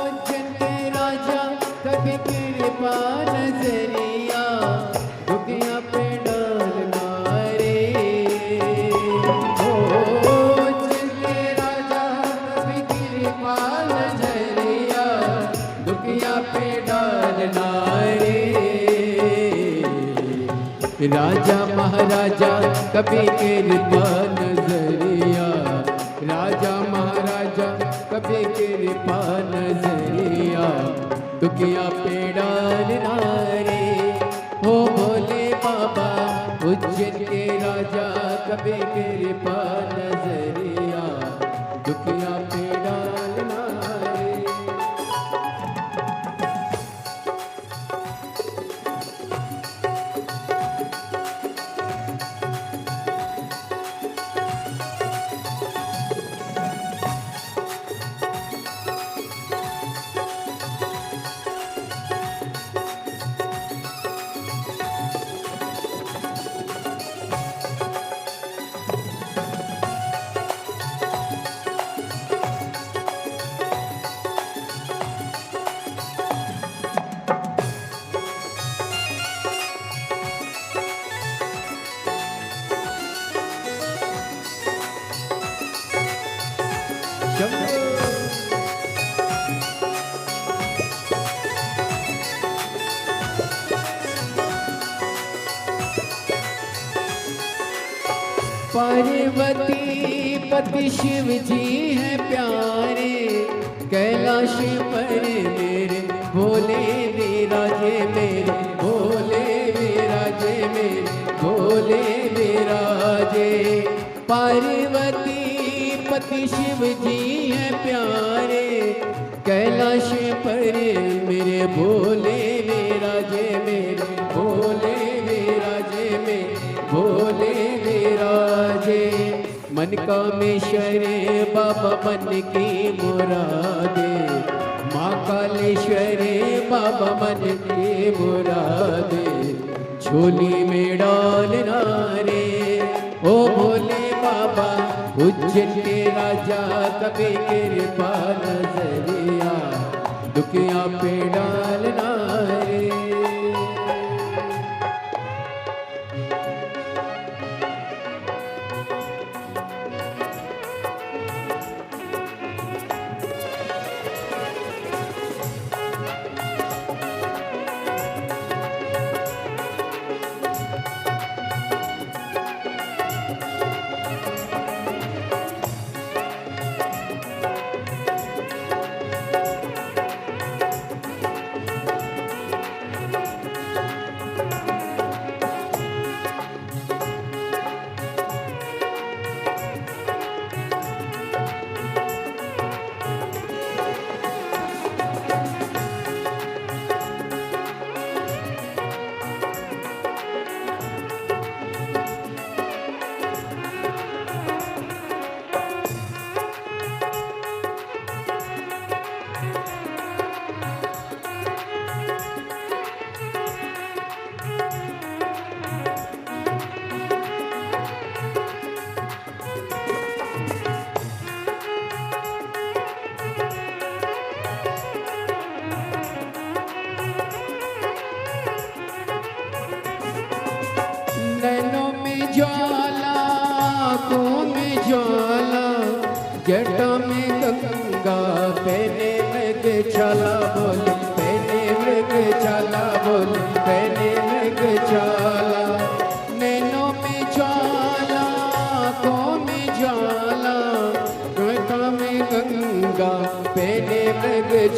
उज्जैन के राजा कभी कृपा नजरिया, दुखिया पे डालना रे। ओ उज्जैन के राजा कभी कृपा नजरिया, दुखिया पे डालना रे। राजा महाराजा कभी कृपा नजरिया, राजा महाराजा कभी कृपा नजरिया, दुखिया पे डालना रे। हो भोले बाबा उज्जैन के राजा कभी कृपा नजरिया, दुखिया पे डालना रे। पार्वती पति शिव जी हैं प्यारे, कैलाश पर मेरे भोले विराजे, मेरे भोले विराजे, मेरे भोले विराजे। पार्वती पति शिव जी हैं प्यारे, कैलाश पर मेरे भोले विराजे, मेरे भोले विराजे, मेरे भोले विराजे। मन कामेश्वरे बाबा मन की मुरादे, माँ कालेश्वरे बाबा मन की मुरादे, झोली में डालना रे। ओ भोले बाबा उज्जैन के राजा कभी कृपा नजरिया, दुखिया पे डालना रे।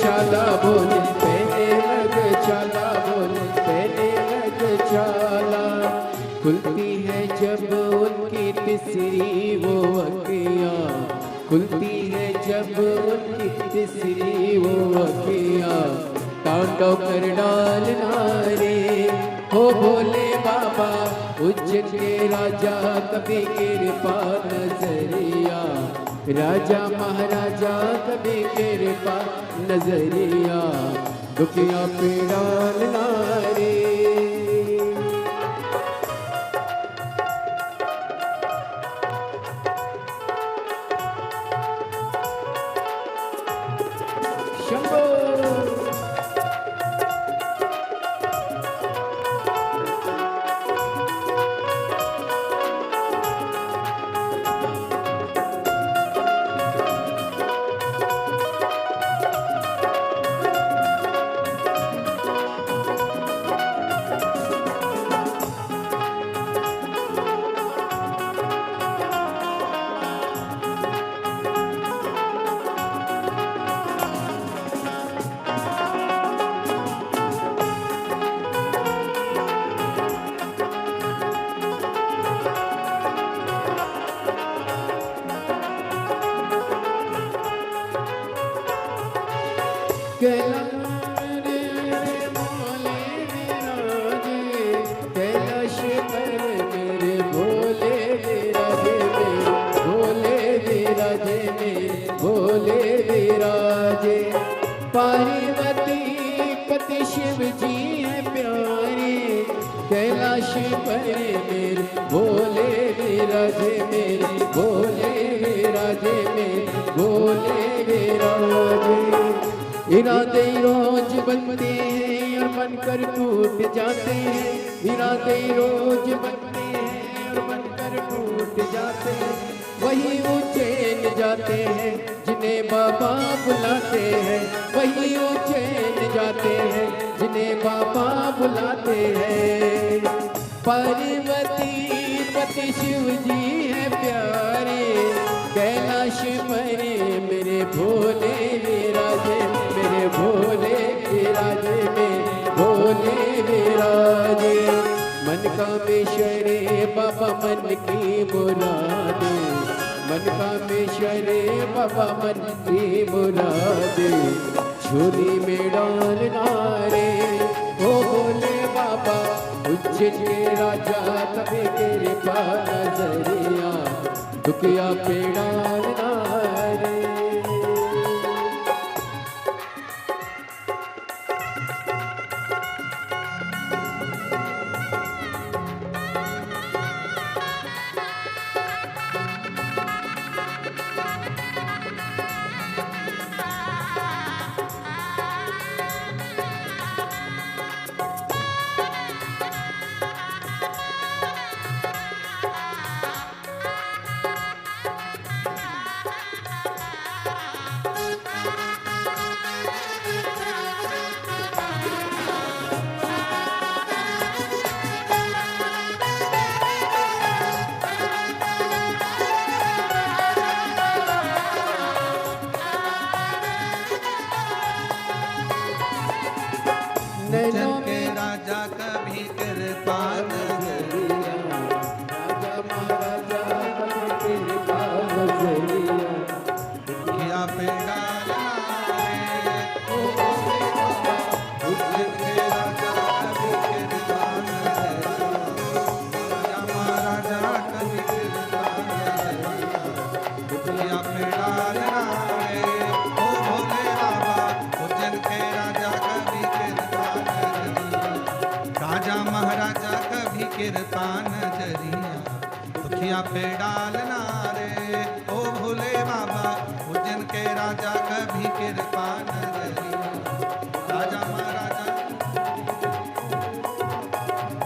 छाला बोले पहने लग छाला बोले पहने लग छाला। खुलती है जब उनकी तीसरी वो अखियाँ, खुलती है जब उनकी तीसरी वो अखियाँ, तांडव कर डालना रे हो भोले बाबा उज्जैन के राजा कभी कृपा नजरिया, राजा महाराजा कभी कृपा नजरिया, दुखिया पे डालना रे। शंभो कैलाश पर मेरे भोले विराजे मेरे भोले विराजे मेरे भोले विराजे। पार्वती पति शिव जी है प्यारे, कैलाश पर मेरे भोले विराजे मेरे भोले विराजे मेरे भोले विराजे। इरादे रोज बनते हैं और बनकर टूट जाते हैं, इरादे रोज बनते हैं और बनकर टूट जाते हैं। वही उज्जैन जाते हैं जिन्हें बाबा बुलाते हैं, वही उज्जैन जाते हैं जिन्हें बाबा बुलाते हैं। पार्वती पति शिव जी है प्यारे, कैलाश पर मेरे भोले विराजे मेरे भोले विराजे मेरे भोले विराजे। मन का मेश्वरे बाबा मन की मुरादे, मन का मेश्वरे बाबा मन की मुरादे, झोली में डालना रे ओ भोले बाबा उज्जैन के राजा कभी कृपा नजरिया, दुखिया पे डालना रे। उज्जैन के राजा कभी कृपा नजरिया, राजा महाराजा कभी कृपा नजरिया, दुखिया पे डालना रे ओ भोले बाबा उज्जैन के राजा कभी कृपा नजरिया, राजा महाराजा कभी कृपा नजरिया, दुखिया पे डालना रे ओ भोले बाबा उज्जैन के राजा कभी कृपा राजा महाराजा कभी कृपा नजरिया, दुखिया पे डालना रे ओ भोले बाबा उज्जैन के राजा कभी कृपा नजरिया, राजा महाराजा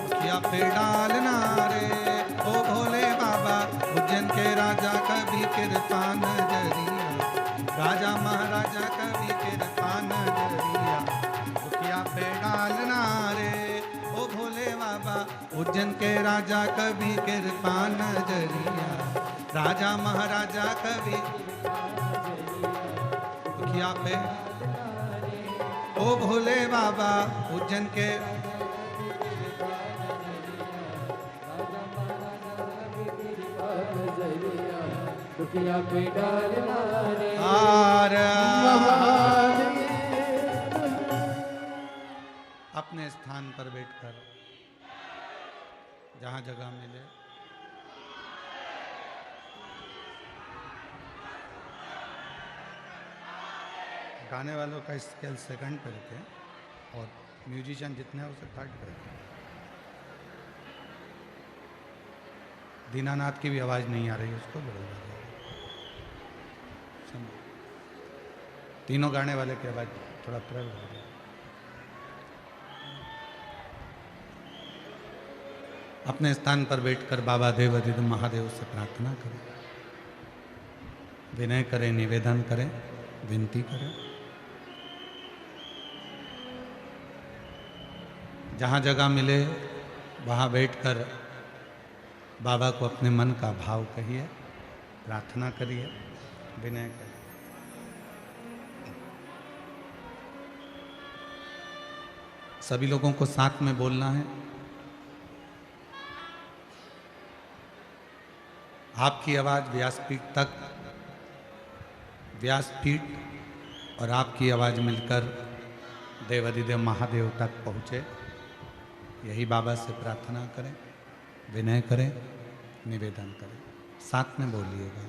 दुखिया पे डालना रे ओ भोले बाबा उज्जैन के राजा कभी कृपा नजरिया, राजा महाराजा कभी कृपा नजरिया, दुखिया पे डालना रे ओ भोले बाबा उज्जैन के राजा कभी कृपा नजरिया, राजा महाराजा कभी दुखिया पे ओ भोले बाबा उज्जैन के दुखिया पे डालना रे अपने स्थान पर बैठकर जहां जगह मिले गाने वालों का स्केल सेकंड पे रखें और म्यूजिशियन जितने हैं उसे थर्ड पे रखें। दीनानाथ की भी आवाज़ नहीं आ रही है, उसको बदल दीजिए। तीनों गाने वाले की आवाज़ थोड़ा प्रबल हो जाए। अपने स्थान पर बैठकर बाबा देवाधिदेव महादेव से प्रार्थना करें, विनय करें, निवेदन करें, विनती करें। जहाँ जगह मिले वहाँ बैठकर बाबा को अपने मन का भाव कहिए, प्रार्थना करिए, विनय करिए। सभी लोगों को साथ में बोलना है। आपकी आवाज़ व्यासपीठ तक, व्यासपीठ और आपकी आवाज़ मिलकर देवाधिदेव महादेव तक पहुँचे, यही बाबा से प्रार्थना करें, विनय करें, निवेदन करें। साथ में बोलिएगा।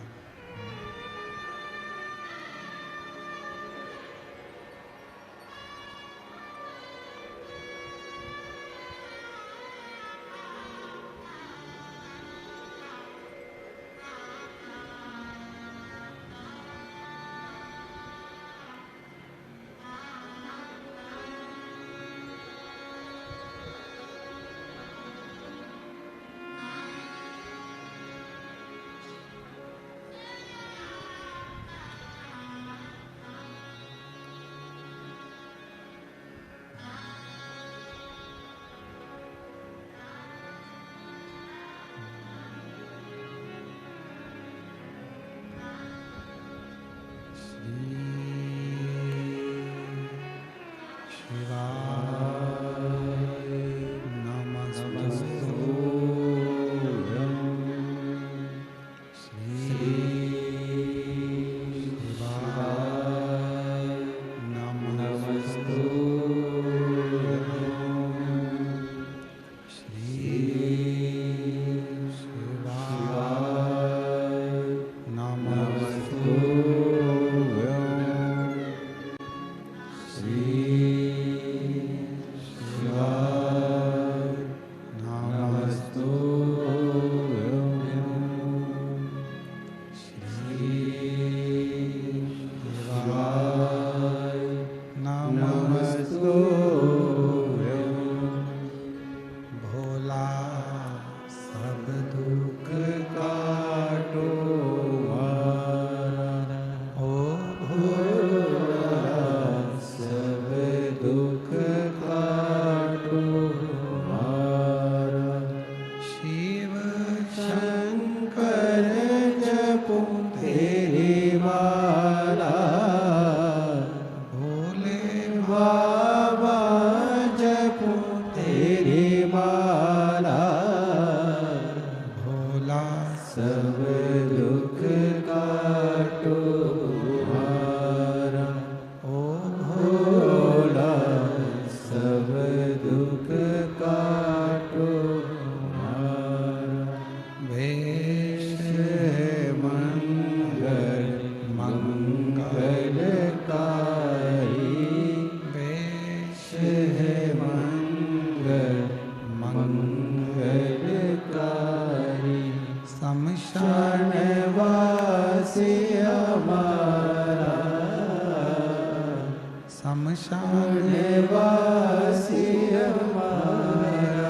शमशान वासी हमारा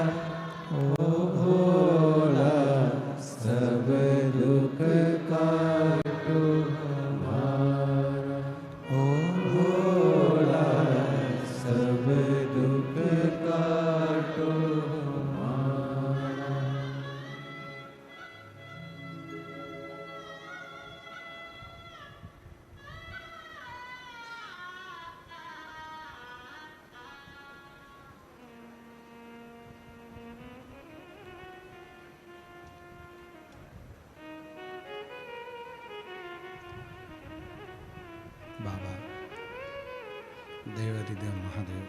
देवरिदेव महादेव,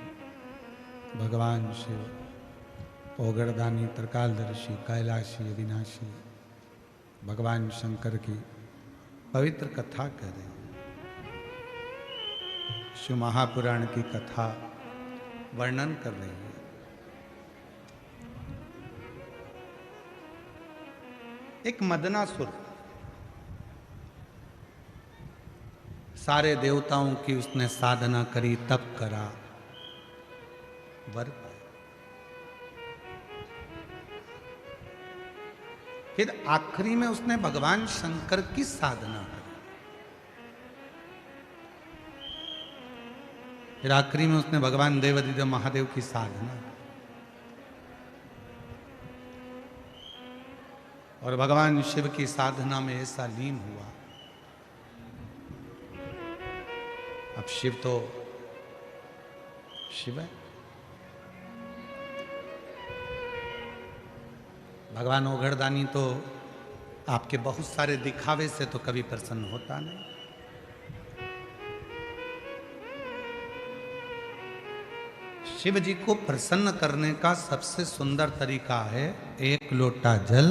भगवान शिव, ओगरदानी, त्रिकालदर्शी, कैलाशी, अविनाशी, भगवान शंकर की पवित्र कथा कर रहे हैं। शिव महापुराण की कथा वर्णन कर रही है। एक मदनासुर सारे देवताओं की उसने साधना करी, तप करा, वर पाया। फिर आखिरी में उसने भगवान शंकर की साधना करी। फिर आखिरी में उसने भगवान देवादिदेव महादेव की साधना की। और भगवान शिव की साधना में ऐसा लीन हुआ। अब शिव तो शिव है, भगवान ओघड़दानी तो आपके बहुत सारे दिखावे से तो कभी प्रसन्न होता नहीं। शिव जी को प्रसन्न करने का सबसे सुंदर तरीका है एक लोटा जल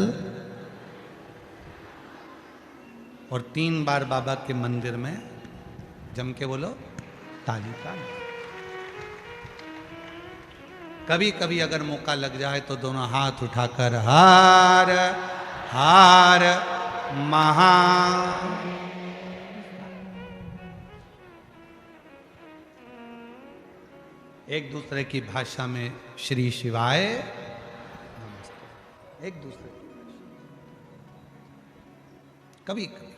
और 3 बार बाबा के मंदिर में जम के बोलो ताली का। कभी कभी अगर मौका लग जाए तो दोनों हाथ उठाकर हार हार महा, एक दूसरे की भाषा में श्री शिवाय नमस्ते, एक दूसरे की कभी कभी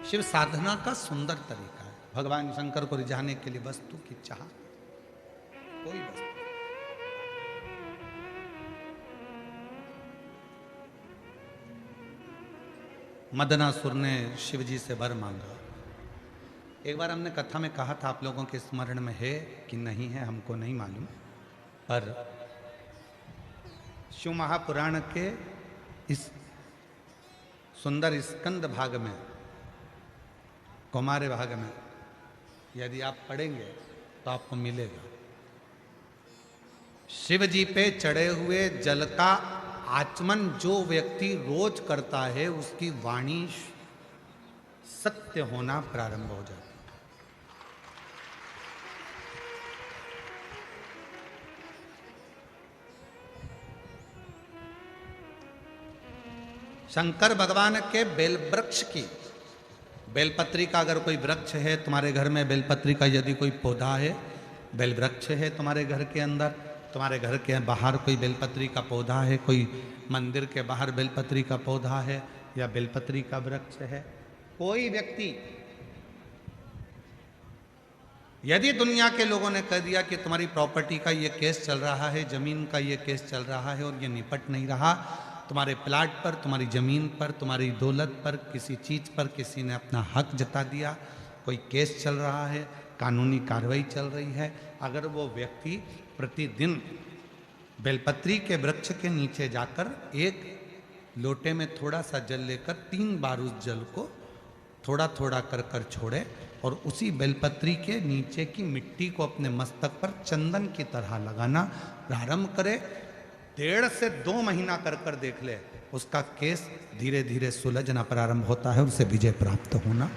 शिव साधना का सुंदर तरीका है। भगवान शंकर को रिझाने के लिए वस्तु की चाह, कोई वस्तु। मदनासुर ने शिव जी से वर मांगा। एक बार हमने कथा में कहा था, आप लोगों के स्मरण में है कि नहीं है हमको नहीं मालूम, पर शिव महापुराण के इस सुंदर स्कंद भाग में, कौमार्य भाग में यदि आप पढ़ेंगे तो आपको मिलेगा। शिव जी पे चढ़े हुए जल का आचमन जो व्यक्ति रोज करता है उसकी वाणी सत्य होना प्रारंभ हो जाता है। शंकर भगवान के बेल वृक्ष की, बेलपत्री का अगर कोई वृक्ष है तुम्हारे घर में, बेलपत्री का यदि कोई पौधा है, बेल वृक्ष है तुम्हारे घर के अंदर, तुम्हारे घर के बाहर कोई बेलपत्री का पौधा है, कोई मंदिर के बाहर बेलपत्री का पौधा है या बेलपत्री का वृक्ष है, कोई व्यक्ति यदि दुनिया के लोगों ने कह दिया कि तुम्हारी प्रॉपर्टी का ये केस चल रहा है, जमीन का ये केस चल रहा है और ये निपट नहीं रहा, तुम्हारे प्लाट पर, तुम्हारी ज़मीन पर, तुम्हारी दौलत पर, किसी चीज़ पर किसी ने अपना हक जता दिया, कोई केस चल रहा है, कानूनी कार्रवाई चल रही है, अगर वो व्यक्ति प्रतिदिन बेलपत्री के वृक्ष के नीचे जाकर एक लोटे में थोड़ा सा जल लेकर 3 बार उस जल को थोड़ा थोड़ा कर कर छोड़े और उसी बेलपत्री के नीचे की मिट्टी को अपने मस्तक पर चंदन की तरह लगाना प्रारंभ करे, 1.5 से 2 महीना कर कर देख ले, उसका केस धीरे धीरे सुलझना प्रारंभ होता है, उसे विजय प्राप्त होना।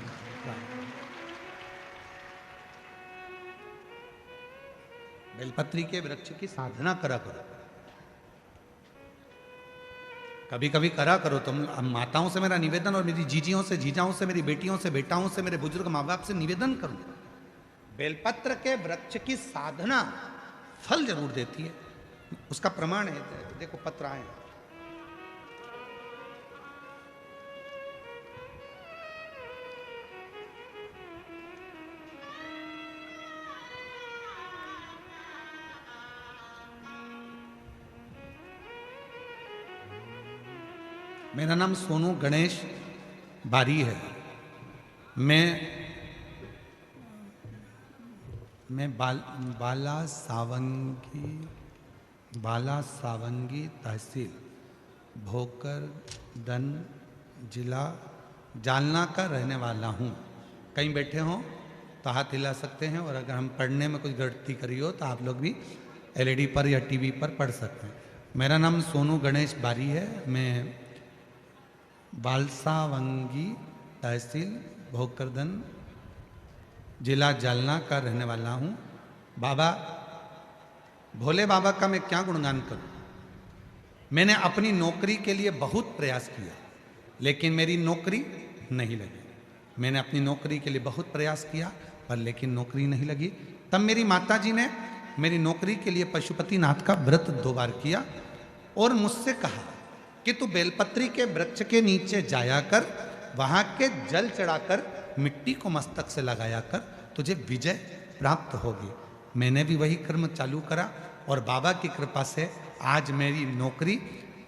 बेलपत्री के वृक्ष की साधना करा करो, कभी कभी करा करो तुम। माताओं से मेरा निवेदन और मेरी जीजियों से, जीजाओं से, मेरी बेटियों से, बेटाओं से, मेरे बुजुर्ग माँ बाप से निवेदन करूं, बेलपत्र के वृक्ष की साधना फल जरूर देती है। उसका प्रमाण है, देखो पत्र आए, मेरा नाम सोनू गणेश बारी है। मैं बाला सावंगी तहसील भोकर दन जिला जालना का रहने वाला हूँ। कहीं बैठे हो तो हाथ हिला सकते हैं, और अगर हम पढ़ने में कुछ गलती करी हो तो आप लोग भी एलईडी पर या टीवी पर पढ़ सकते हैं। मेरा नाम सोनू गणेश बारी है। मैं बालसावंगी तहसील भोकरदन जिला जालना का रहने वाला हूँ। बाबा भोले बाबा का मैं क्या गुणगान करूँ। मैंने अपनी नौकरी के लिए बहुत प्रयास किया, लेकिन मेरी नौकरी नहीं लगी। मैंने अपनी नौकरी के लिए बहुत प्रयास किया, पर लेकिन नौकरी नहीं लगी। तब मेरी माताजी ने मेरी नौकरी के लिए पशुपतिनाथ का व्रत 2 बार किया और मुझसे कहा कि तू बेलपत्री के वृक्ष के नीचे जाया कर, वहां के जल चढ़ाकर मिट्टी को मस्तक से लगाया कर, तुझे विजय प्राप्त होगी। मैंने भी वही कर्म चालू करा और बाबा की कृपा से आज मेरी नौकरी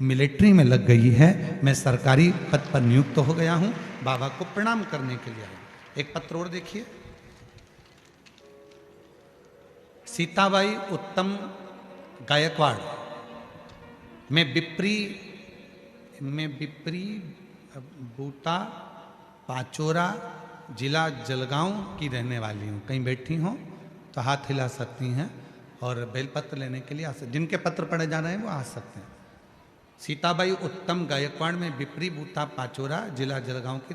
मिलिट्री में लग गई है। मैं सरकारी पद पर नियुक्त हो गया हूं। बाबा को प्रणाम करने के लिए आया। एक पत्र और देखिए। सीताबाई उत्तम गायकवाड़, मैं बिप्री बूटा पाचोरा जिला जलगांव की रहने वाली हूँ। कहीं बैठी हो तो हाथ हिला सकती हैं और बेलपत्र लेने के लिए आ सकते। जिनके पत्र पढ़े जा रहे हैं वो आ सकते हैं। सीताबाई उत्तम गायकवाड़ में बिप्री बूटा पाचोरा जिला जलगांव की।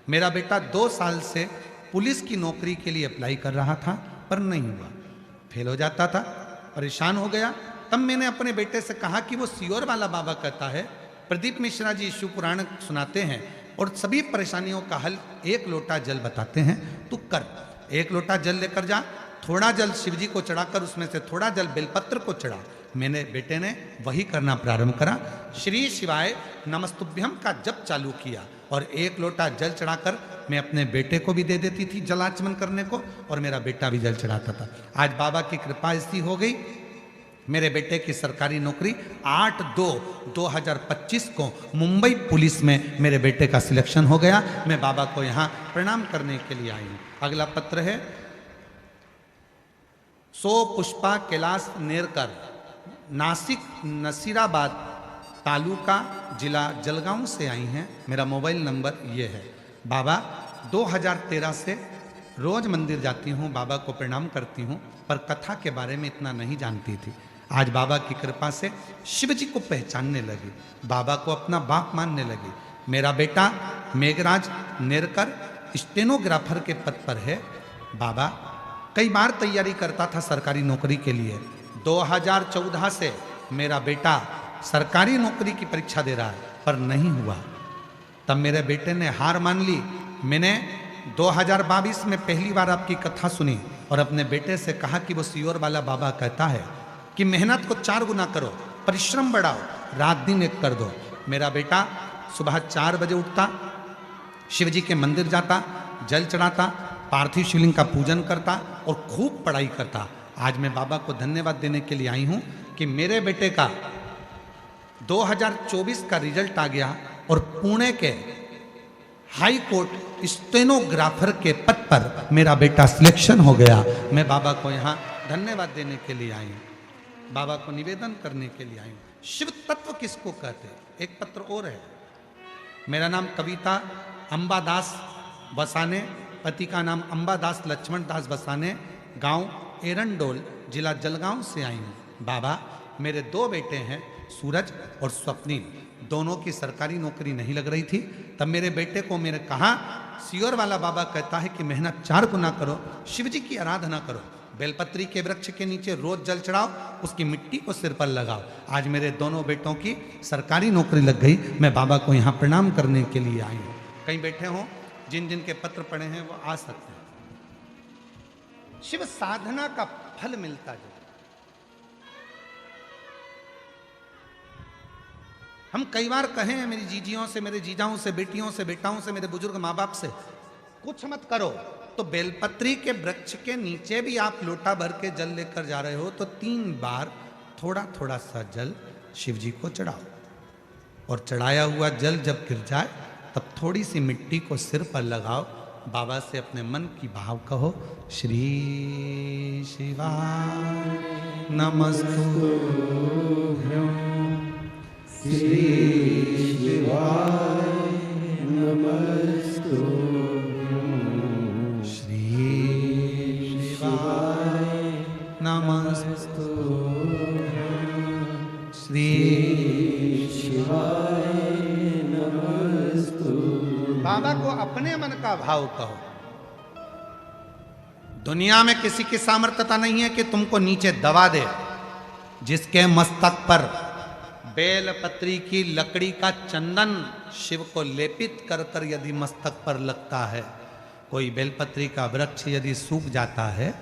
मेरा बेटा 2 साल से पुलिस की नौकरी के लिए अप्लाई कर रहा था, पर नहीं हुआ, फेल हो जाता था, परेशान हो गया। तब मैंने अपने बेटे से कहा कि वो सियोर वाला बाबा कहता है, प्रदीप मिश्रा जी शिव पुराण सुनाते हैं और सभी परेशानियों का हल 1 लोटा जल बताते हैं। तू कर, 1 लोटा जल लेकर जा, थोड़ा जल शिव जी को चढ़ाकर उसमें से थोड़ा जल बेलपत्र को चढ़ा। मैंने बेटे ने वही करना प्रारंभ करा। श्री शिवाय नमस्तुभ्यम का जप चालू किया और 1 लोटा जल चढ़ाकर मैं अपने बेटे को भी दे देती थी जलाचमन करने को, और मेरा बेटा भी जल चढ़ाता था। आज बाबा की कृपा ऐसी हो गई, मेरे बेटे की सरकारी नौकरी 8/2/2025 को मुंबई पुलिस में मेरे बेटे का सिलेक्शन हो गया। मैं बाबा को यहाँ प्रणाम करने के लिए आई हूँ। अगला पत्र है सो पुष्पा कैलाश नेरकर, नासिक नसीराबाद तालुका जिला जलगांव से आई हैं। मेरा मोबाइल नंबर ये है। बाबा 2013 से रोज मंदिर जाती हूँ, बाबा को प्रणाम करती हूँ, पर कथा के बारे में इतना नहीं जानती थी। आज बाबा की कृपा से शिव जी को पहचानने लगी, बाबा को अपना बाप मानने लगी। मेरा बेटा मेघराज नेरकर स्टेनोग्राफर के पद पर है। बाबा कई बार तैयारी करता था सरकारी नौकरी के लिए। 2014 से मेरा बेटा सरकारी नौकरी की परीक्षा दे रहा है, पर नहीं हुआ। तब मेरे बेटे ने हार मान ली। मैंने 2022 में पहली बार आपकी कथा सुनी और अपने बेटे से कहा कि वो सियोर वाला बाबा कहता है कि मेहनत को 4 गुना करो, परिश्रम बढ़ाओ, रात दिन एक कर दो। मेरा बेटा सुबह 4 बजे उठता, शिव जी के मंदिर जाता, जल चढ़ाता, पार्थिव शिवलिंग का पूजन करता और खूब पढ़ाई करता। आज मैं बाबा को धन्यवाद देने के लिए आई हूँ कि मेरे बेटे का 2024 का रिजल्ट आ गया और पुणे के हाई कोर्ट स्टेनोग्राफर के पद पर मेरा बेटा सिलेक्शन हो गया। मैं बाबा को यहाँ धन्यवाद देने के लिए आई हूँ, बाबा को निवेदन करने के लिए आई हूँ। शिव तत्व किसको कहते हैं? एक पत्र और है। मेरा नाम कविता अंबादास बसाने, पति का नाम अंबादास लक्ष्मण दास बसाने, गांव एरंडोल जिला जलगांव से आई हूँ। बाबा मेरे 2 बेटे हैं, सूरज और स्वप्निल। दोनों की सरकारी नौकरी नहीं लग रही थी। तब मेरे बेटे को मैंने कहा, सियोर वाला बाबा कहता है कि मेहनत 4 गुना करो, शिव जी की आराधना करो, बेलपत्री के वृक्ष के नीचे रोज जल चढ़ाओ, उसकी मिट्टी को सिर पर लगाओ। आज मेरे दोनों बेटों की सरकारी नौकरी लग गई। मैं बाबा को यहाँ प्रणाम करने के लिए आई हूँ। कहीं बैठे हों, जिन जिन के पत्र पढ़े हैं वो आ सकते हैं। शिव साधना का फल मिलता जो, हम कई बार कहे हैं मेरी जीजियों से, मेरे जीजाओं से, बेटियों से, बेटाओं से, मेरे बुजुर्ग माँ बाप से, कुछ मत करो तो बेलपत्री के वृक्ष के नीचे भी आप लोटा भर के जल लेकर जा रहे हो तो 3 बार थोड़ा थोड़ा सा जल शिव जी को चढ़ाओ, और चढ़ाया हुआ जल जब गिर जाए तब थोड़ी सी मिट्टी को सिर पर लगाओ। बाबा से अपने मन की भाव कहो, श्री शिवाय नमस्तुभ्यं, श्री शिवाय नमस्तुभ्यं, श्री श्री शिवाय नमस्तु। बाबा को अपने मन का भाव कहो। दुनिया में किसी की सामर्थ्यता नहीं है कि तुमको नीचे दबा दे। जिसके मस्तक पर बेलपत्री की लकड़ी का चंदन शिव को लेपित कर कर यदि मस्तक पर लगता है, कोई बेलपत्री का वृक्ष यदि सूख जाता है,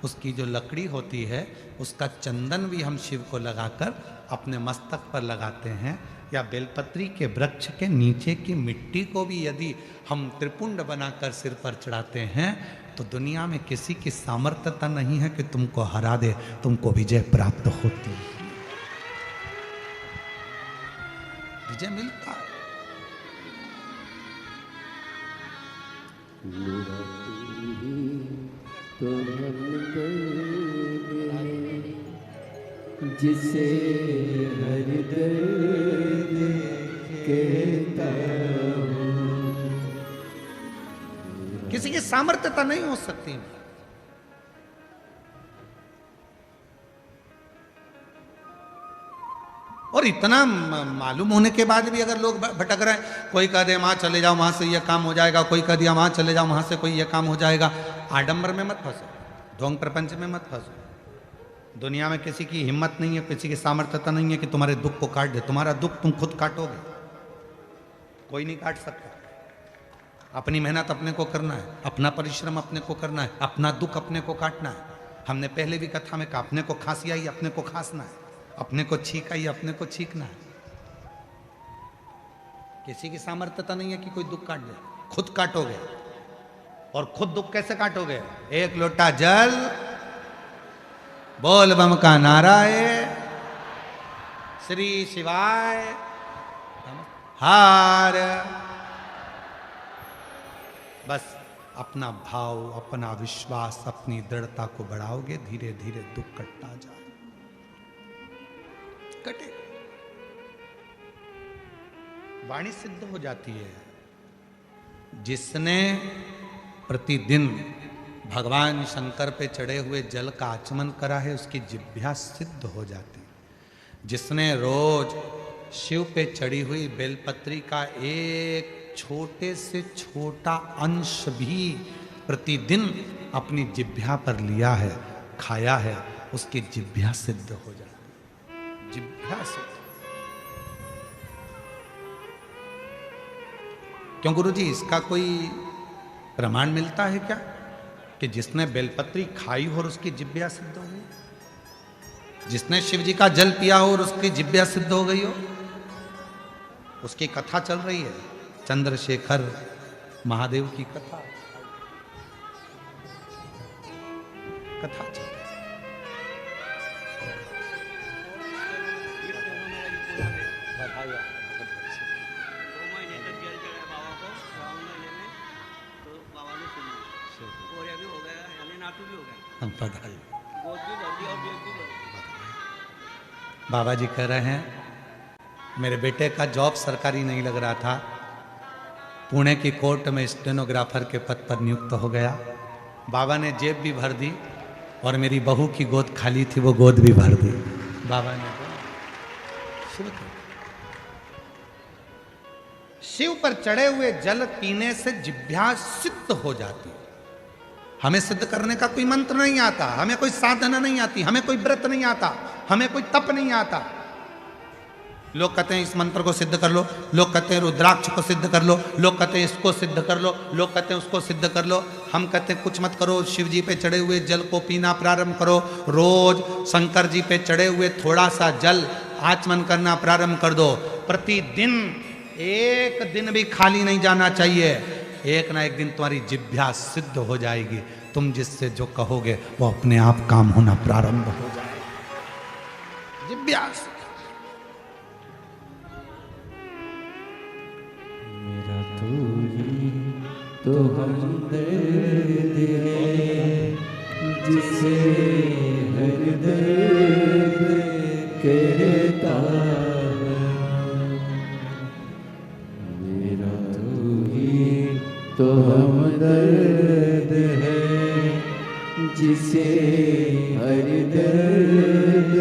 उसकी जो लकड़ी होती है उसका चंदन भी हम शिव को लगाकर अपने मस्तक पर लगाते हैं, या बेलपत्री के वृक्ष के नीचे की मिट्टी को भी यदि हम त्रिपुंड बनाकर सिर पर चढ़ाते हैं, तो दुनिया में किसी की सामर्थ्यता नहीं है कि तुमको हरा दे, तुमको विजय प्राप्त होती है, विजय मिलता है। तो हमदर्द है जिसे हर दर्द कहता हूँ। किसी की सामर्थ्यता नहीं हो सकती। और इतना मालूम होने के बाद भी अगर लोग भटक रहे हैं, कोई कह दे वहां चले जाओ, वहां से ये काम हो जाएगा, कोई कह दिया वहां चले जाओ, वहां से कोई ये काम हो जाएगा। आडंबर में मत फंसो, ढोंग प्रपंच में मत फंसो। दुनिया में किसी की हिम्मत नहीं है, किसी की सामर्थ्यता नहीं है कि तुम्हारे दुख को काट दे। तुम्हारा दुख तुम खुद काटोगे, कोई नहीं काट सकता। अपनी मेहनत अपने को करना है, अपना परिश्रम अपने को करना है, अपना दुख अपने को काटना है। हमने पहले भी कथा में कहा, अपने को खांसी आई अपने को खांसना है, अपने को छींक आई अपने को छींकना है। किसी की सामर्थ्यता नहीं है कि कोई दुख काट दे, खुद काटोगे। और खुद दुख कैसे काटोगे? एक लोटा जल, बोल बम का नारा है, श्री शिवाय हार। बस अपना भाव, अपना विश्वास, अपनी दृढ़ता को बढ़ाओगे, धीरे धीरे दुख कटता जाए, कटे। वाणी सिद्ध हो जाती है। जिसने प्रतिदिन भगवान शंकर पे चढ़े हुए जल का आचमन करा है, उसकी जिह्वा सिद्ध हो जाती है। जिसने रोज शिव पे चढ़ी हुई बेलपत्री का एक छोटे से छोटा अंश भी प्रतिदिन अपनी जिह्वा पर लिया है, खाया है, उसकी जिह्वा सिद्ध हो जाती है। जिह्वा सिद्ध। क्यों गुरुजी, इसका कोई प्रमाण मिलता है क्या कि जिसने बेलपत्री खाई हो और उसकी जिह्वा सिद्ध हो गई? जिसने शिव जी का जल पिया हो और उसकी जिह्वा सिद्ध हो गई हो? उसकी कथा चल रही है, चंद्रशेखर महादेव की कथा चल रही है। बाबा जी कह रहे हैं, मेरे बेटे का जॉब सरकारी नहीं लग रहा था, पुणे की कोर्ट में स्टेनोग्राफर के पद पर नियुक्त हो गया। बाबा ने जेब भी भर दी और मेरी बहू की गोद खाली थी, वो गोद भी भर दी। बाबा ने शिव पर चढ़े हुए जल पीने से जिह्वा सिद्ध हो जाती। हमें सिद्ध करने का कोई मंत्र नहीं आता, हमें कोई साधना नहीं आती, हमें कोई व्रत नहीं आता, हमें कोई तप नहीं आता। लोग कहते हैं इस मंत्र को सिद्ध कर लो, लोग कहते हैं रुद्राक्ष को सिद्ध कर लो, लोग कहते हैं इसको सिद्ध कर लो, लोग कहते हैं उसको सिद्ध कर लो। हम कहते हैं कुछ मत करो, शिव जी पे चढ़े हुए जल को पीना प्रारंभ करो। रोज शंकर जी पे चढ़े हुए थोड़ा सा जल आचमन करना प्रारंभ कर दो। प्रतिदिन एक दिन भी खाली नहीं जाना चाहिए। एक ना एक दिन तुम्हारी जिह्वा सिद्ध हो जाएगी। तुम जिससे जो कहोगे वो अपने आप काम होना प्रारंभ हो जाएगा। जिह्वा मेरा तू ही तो हमदर्द है जिसे हर दर्द कहता है। मेरा तू ही तो हमदर्द है जिसे हर दर्द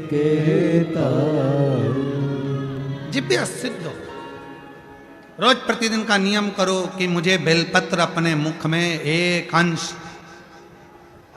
कहता जिब्या सिद्ध हो। रोज प्रतिदिन का नियम करो कि मुझे बेलपत्र अपने मुख में एक अंश,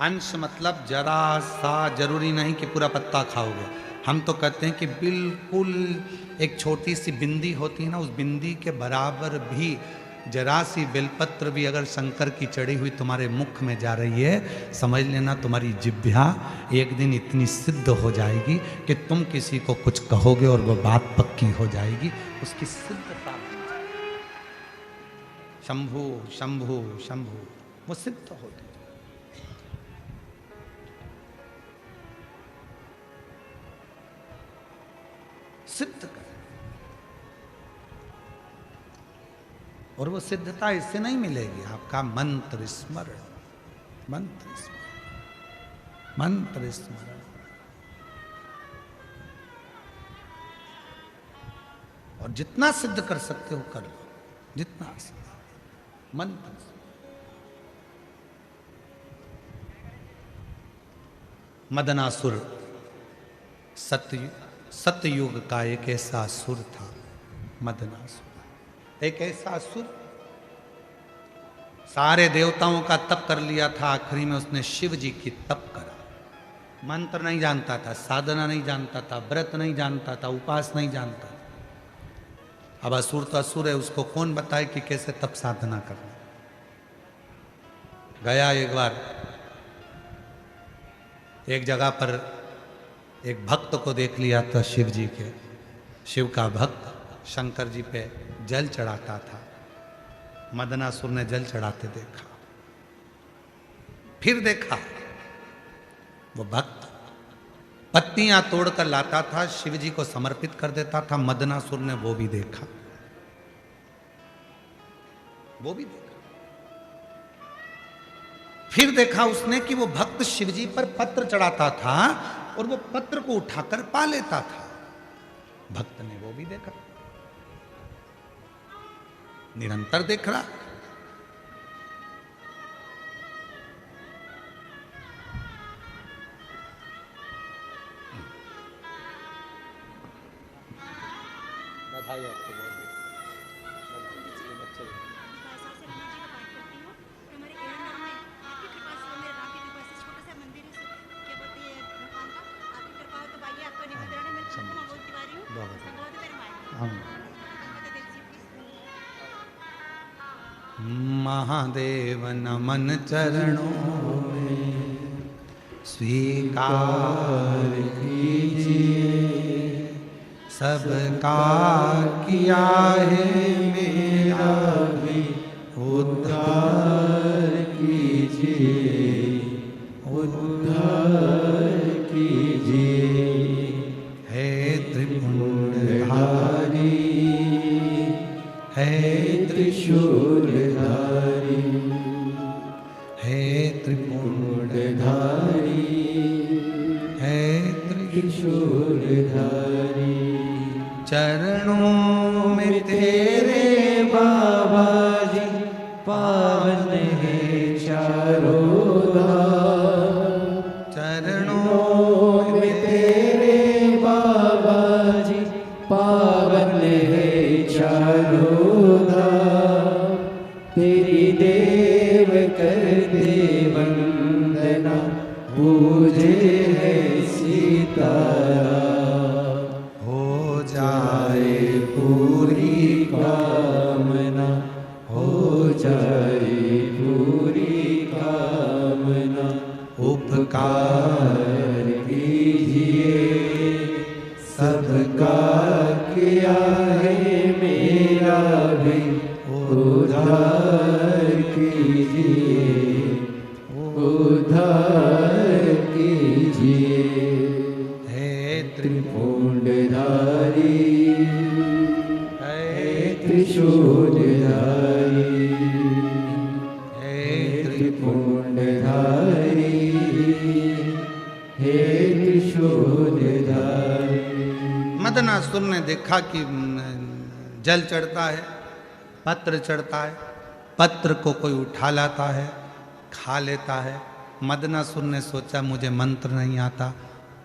अंश मतलब जरा सा, जरूरी नहीं कि पूरा पत्ता खाओगे। हम तो कहते हैं कि बिल्कुल एक छोटी सी बिंदी होती है ना, उस बिंदी के बराबर भी जरा सी बेलपत्र भी अगर शंकर की चढ़ी हुई तुम्हारे मुख में जा रही है, समझ लेना तुम्हारी जिह्वा एक दिन इतनी सिद्ध हो जाएगी कि तुम किसी को कुछ कहोगे और वो बात पक्की हो जाएगी, उसकी सिद्धता। शंभु शंभु शंभु, वो सिद्ध होती। सिद्ध कर, और वो सिद्धता इससे नहीं मिलेगी, आपका मंत्र स्मरण, मंत्र स्मरण, मंत्र स्मरण। और जितना सिद्ध कर सकते हो कर लो, जितना मंत्र। मदनासुर सतयुग का एक ऐसा असुर था, मदनासुर एक ऐसा असुर, सारे देवताओं का तप कर लिया था, आखिरी में उसने शिव जी की तप करा। मंत्र नहीं जानता था, साधना नहीं जानता था, व्रत नहीं जानता था, उपास नहीं जानता था। अब असुर तो असुर है, उसको कौन बताए कि कैसे तप साधना करना। गया एक बार एक जगह पर एक भक्त को देख लिया था, शिव जी के, शिव का भक्त शंकर जी पे जल चढ़ाता था। मदनासुर ने जल चढ़ाते देखा, फिर देखा वो भक्त पत्तियां तोड़कर लाता था, शिव जी को समर्पित कर देता था। मदनासुर ने वो भी देखा, वो भी देखा। फिर देखा उसने कि वो भक्त शिव जी पर पत्र चढ़ाता था और वो पत्र को उठाकर पा लेता था। भक्त ने वो भी देखा, निरंतर देख रहा। बधाई आपको बहुत बहुत। महादेव नमन चरणों में स्वीकार कीजिए, सबका किया है मेरा भी उद्धार कीजिए, उद्धार कीजिए। हे त्रिपुंडधारी, हे त्रिशूलधारी, हे त्रिपुंडधारी, हे त्रिशूलधारी। चरणों में तेरे बाबा जी पावन है चारों धाम। चरणों में तेरे बाबा जी पावन है चारों धाम। तेरी देव करते वंदना, पूजे है सीताराम। हो जाए पूरी कामना, हो जाए पूरी कामना। उपकार कीजिए, सबका किया है मेरा भी उद्धार कीजिए, उद्धार कीजिए। हे त्रिपुंडधारी, हे त्रिशूलधारी, हे त्रिपुंडधारी, हे त्रिशूलधारी। मदनासुर ने देखा कि जल चढ़ता है, पत्र चढ़ता है, पत्र को कोई उठा लाता है, खा लेता है। मदनासुर ने सोचा मुझे मंत्र नहीं आता,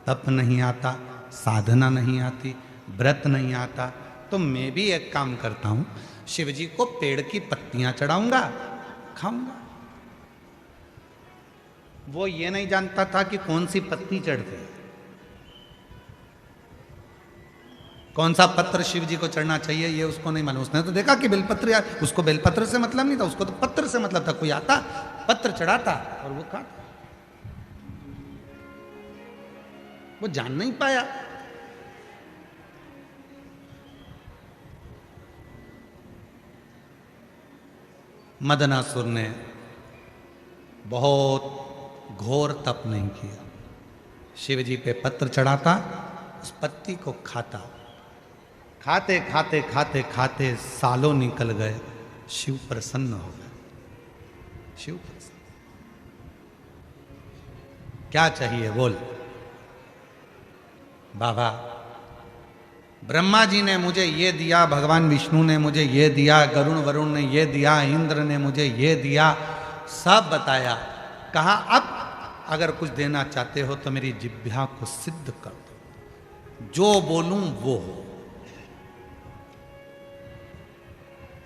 तप नहीं आता, साधना नहीं आती, व्रत नहीं आता, तो मैं भी एक काम करता हूं, शिव जी को पेड़ की पत्तियां चढ़ाऊंगा, खाऊंगा। वो ये नहीं जानता था कि कौन सी पत्ती चढ़ती है, कौन सा पत्र शिव जी को चढ़ना चाहिए, ये उसको नहीं मालूम। उसने तो देखा कि बेलपत्र, यार उसको बेलपत्र से मतलब नहीं था, उसको तो पत्र से मतलब था। कोई आता, पत्र चढ़ाता और वो खाता, वो जान नहीं पाया। मदनासुर ने बहुत घोर तप नहीं किया, शिव जी पे पत्र चढ़ाता, उस पत्ती को खाता, खाते खाते खाते खाते सालों निकल गए, शिव प्रसन्न हो गए। शिव प्रसन्न, क्या चाहिए बोल। बाबा ब्रह्मा जी ने मुझे ये दिया, भगवान विष्णु ने मुझे ये दिया, गरुण वरुण ने ये दिया, इंद्र ने मुझे ये दिया, सब बताया। कहा अब अगर कुछ देना चाहते हो तो मेरी जिह्वा को सिद्ध कर दो, जो बोलूं वो हो,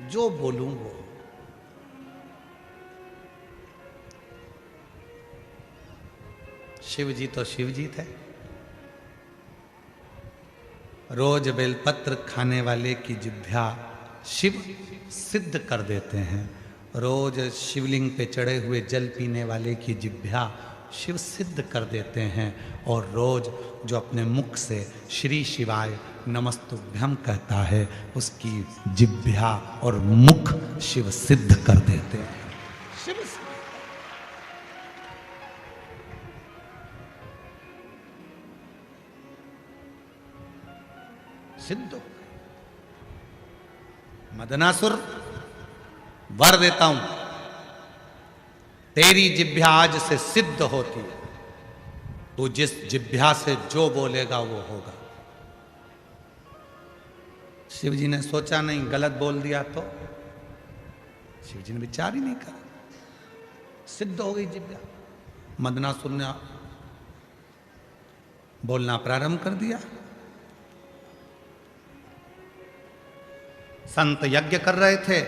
जो बोलूं वो हो। शिव जी तो शिव जी थे, रोज बेलपत्र खाने वाले की जिह्वा शिव सिद्ध कर देते हैं, रोज शिवलिंग पे चढ़े हुए जल पीने वाले की जिह्वा शिव सिद्ध कर देते हैं, और रोज जो अपने मुख से श्री शिवाय नमस्तुभ्यम कहता है, उसकी जिह्वा और मुख शिव सिद्ध कर देते हैं। शिव सिद्ध हो। मदनासुर वर देता हूं, तेरी जिह्वा आज से सिद्ध होती है, तू जिस जिह्वा से जो बोलेगा वो होगा। शिव जी ने सोचा नहीं गलत बोल दिया तो, शिव जी ने विचार ही नहीं करा, सिद्ध हो गई जिह्वा। मदनासुर ने बोलना प्रारंभ कर दिया। संत यज्ञ कर रहे थे,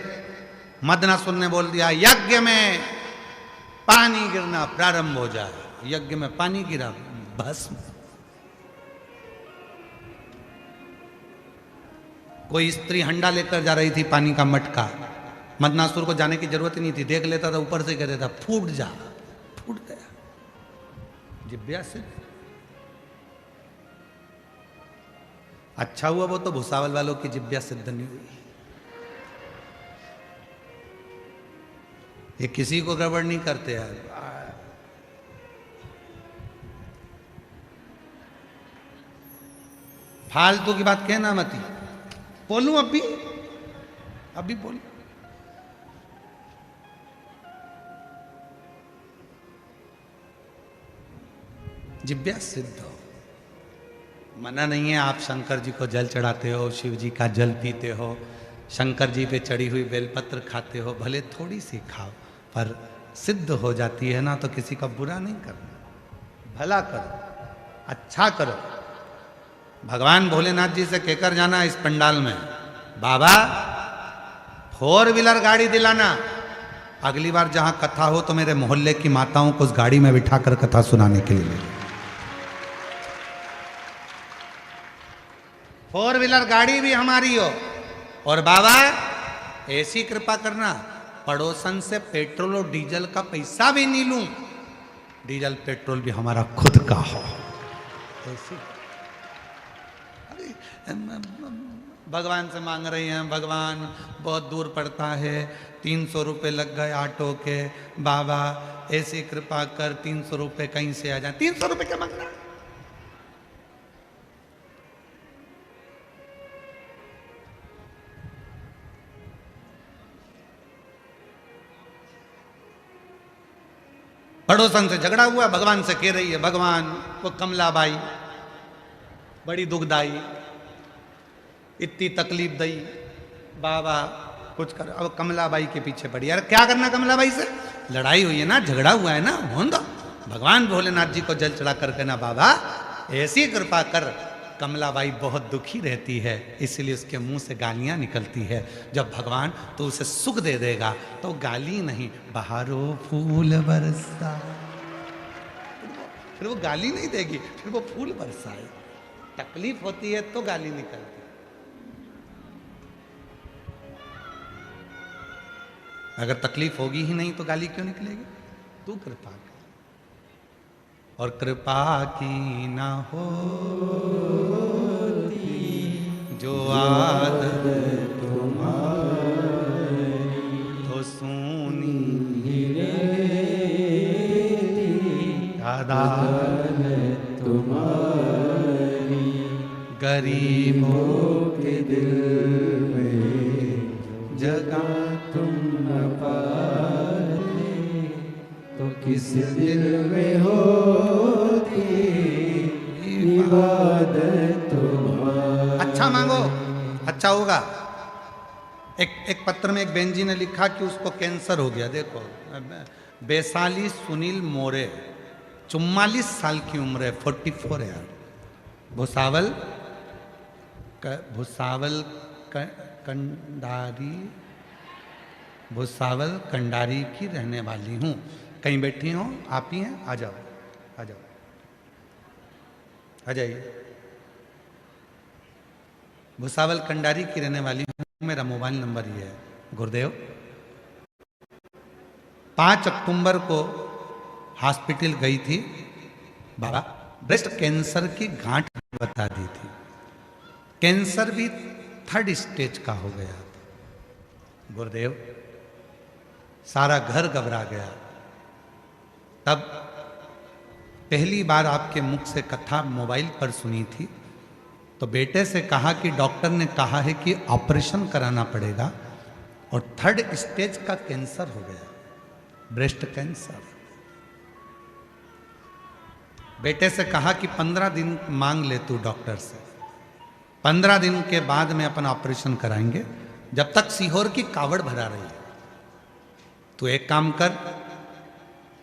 मदनासुर ने बोल दिया यज्ञ में पानी गिरना प्रारंभ हो जाए। यज्ञ में पानी गिरा, भस्म। कोई स्त्री हंडा लेकर जा रही थी पानी का मटका, मदनासुर को जाने की जरूरत ही नहीं थी, देख लेता था, ऊपर से कह देता फूट जा, फूट गया। जिह्वा से अच्छा हुआ वो तो भुसावल वालों की जिह्वा सिद्ध नहीं हुई। ये किसी को गड़बड़ नहीं करते यार। फालतू की बात कहना मत। बोलूं अभी बोलूं। जिह्वा सिद्ध हो, मना नहीं है। आप शंकर जी को जल चढ़ाते हो, शिव जी का जल पीते हो, शंकर जी पे चढ़ी हुई बेलपत्र खाते हो, भले थोड़ी सी खाओ, पर सिद्ध हो जाती है ना, तो किसी का बुरा नहीं करना, भला करो, अच्छा करो। भगवान भोलेनाथ जी से कहकर जाना इस पंडाल में, बाबा 4 व्हीलर गाड़ी दिलाना, अगली बार जहां कथा हो तो मेरे मोहल्ले की माताओं को उस गाड़ी में बिठाकर कथा सुनाने के लिए। 4 व्हीलर गाड़ी भी हमारी हो, और बाबा ऐसी कृपा करना पड़ोसन से पेट्रोल और डीजल का पैसा भी नहीं लूं, डीजल पेट्रोल भी हमारा खुद का हो। ऐसी भगवान से मांग रही हैं, भगवान बहुत दूर पड़ता है, 300 रुपये लग गए ऑटो के, बाबा ऐसी कृपा कर 300 रुपये कहीं से आ जाए। 300 रुपये क्या मांगना? पड़ोसन से झगड़ा हुआ, भगवान से कह रही है, भगवान वो कमलाबाई बड़ी दुखदाई, इतनी तकलीफ दई, बाबा कुछ कर। अब कमलाबाई के पीछे पड़ी, यार क्या करना कमलाबाई से, लड़ाई हुई है ना, झगड़ा हुआ है ना, होने दो। भगवान भोलेनाथ जी को जल चढ़ा करके ना, बाबा ऐसी कृपा कर कमलाबाई बहुत दुखी रहती है, इसलिए उसके मुंह से गालियां निकलती है। जब भगवान तो उसे सुख दे देगा तो गाली नहीं, बहारो फूल बरसा, फिर वो गाली नहीं देगी, फिर वो फूल बरसाए। तकलीफ होती है तो गाली निकलती है। अगर तकलीफ होगी ही नहीं तो गाली क्यों निकलेगी? तू कृपा कर, और कृपा की ना हो जो आदत तो सुनी दादा तुम्हारी गरीबों के दिल में जगह तुम न पाते तो किस दिल में होती इबादत तुम्हारी। अच्छा मांगो, अच्छा होगा। एक पत्र में एक बहन जी ने लिखा कि उसको कैंसर हो गया। देखो, वैशाली सुनील मोरे, 44 साल की उम्र है, 44 है। भुसावल कंडारी, भुसावल कंडारी की रहने वाली हूँ। कहीं बैठी हो? आप ही हैं? आ जाओ, आ जाओ, आ जाइए। भुसावल कंडारी की रहने वाली हूँ। मेरा मोबाइल नंबर ये है। गुरुदेव, 5 अक्टूबर को हॉस्पिटल गई थी बाबा, ब्रेस्ट कैंसर की गांठ बता दी थी। कैंसर भी 3rd स्टेज का हो गया। गुरुदेव, सारा घर घबरा गया। तब पहली बार आपके मुख से कथा मोबाइल पर सुनी थी, तो बेटे से कहा कि डॉक्टर ने कहा है कि ऑपरेशन कराना पड़ेगा और 3rd स्टेज का कैंसर हो गया, ब्रेस्ट कैंसर। बेटे से कहा कि 15 दिन मांग ले तू डॉक्टर से, 15 दिन के बाद में अपन ऑपरेशन कराएंगे। जब तक सीहोर की कावड़ भरा रही है, तू एक काम कर।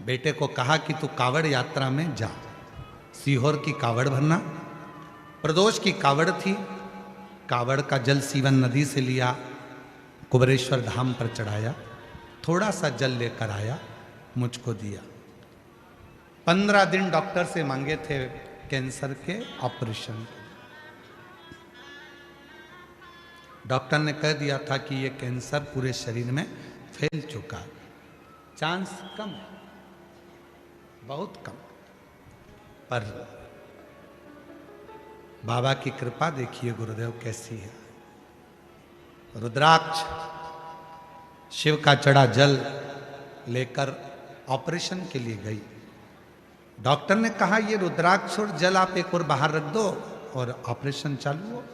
बेटे को कहा कि तू कावड़ यात्रा में जा, सीहोर की कावड़ भरना। प्रदोष की कावड़ थी, कावड़ का जल सीवन नदी से लिया, कुबरेश्वर धाम पर चढ़ाया, थोड़ा सा जल लेकर आया, मुझको दिया। 15 दिन डॉक्टर से मांगे थे कैंसर के ऑपरेशन। डॉक्टर ने कह दिया था कि ये कैंसर पूरे शरीर में फैल चुका है, चांस कम है, बहुत कम। पर बाबा की कृपा देखिए गुरुदेव कैसी है। रुद्राक्ष, शिव का चढ़ा जल लेकर ऑपरेशन के लिए गई। डॉक्टर ने कहा ये रुद्राक्ष और जल आप एक और बाहर रख दो और ऑपरेशन चालू हो।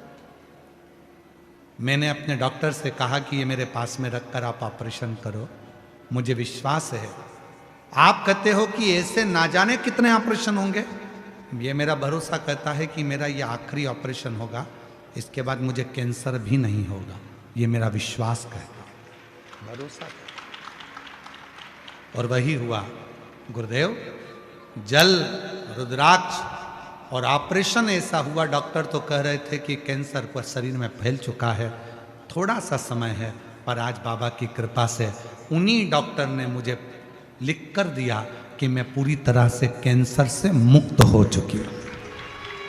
मैंने अपने डॉक्टर से कहा कि ये मेरे पास में रखकर आप ऑपरेशन करो, मुझे विश्वास है। आप कहते हो कि ऐसे ना जाने कितने ऑपरेशन होंगे, ये मेरा भरोसा कहता है कि मेरा ये आखिरी ऑपरेशन होगा, इसके बाद मुझे कैंसर भी नहीं होगा, ये मेरा विश्वास कहता है, भरोसा कहता। और वही हुआ गुरुदेव। जल, रुद्राक्ष और ऑपरेशन ऐसा हुआ। डॉक्टर तो कह रहे थे कि कैंसर को शरीर में फैल चुका है, थोड़ा सा समय है। पर आज बाबा की कृपा से उन्हीं डॉक्टर ने मुझे लिख कर दिया कि मैं पूरी तरह से कैंसर से मुक्त हो चुकी हूं।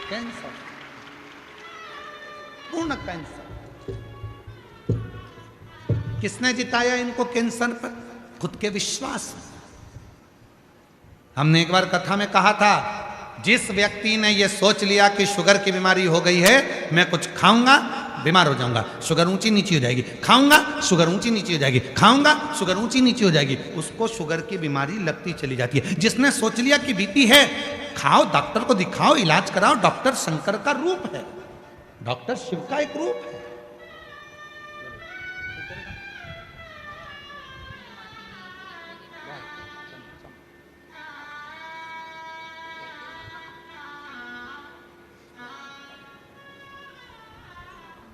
कैंसर, पूर्ण कैंसर। किसने जिताया इनको कैंसर पर? खुद के विश्वास। हमने एक बार कथा में कहा था, जिस व्यक्ति ने यह सोच लिया कि शुगर की बीमारी हो गई है, मैं कुछ खाऊंगा बीमार हो जाऊंगा, शुगर ऊंची नीची हो जाएगी, खाऊंगा शुगर ऊंची नीची हो जाएगी, खाऊंगा शुगर ऊंची नीची हो जाएगी, उसको शुगर की बीमारी लगती चली जाती है। जिसने सोच लिया कि बीपी है, खाओ, डॉक्टर को दिखाओ, इलाज कराओ, डॉक्टर शंकर का रूप है, डॉक्टर शिव का एक रूप है।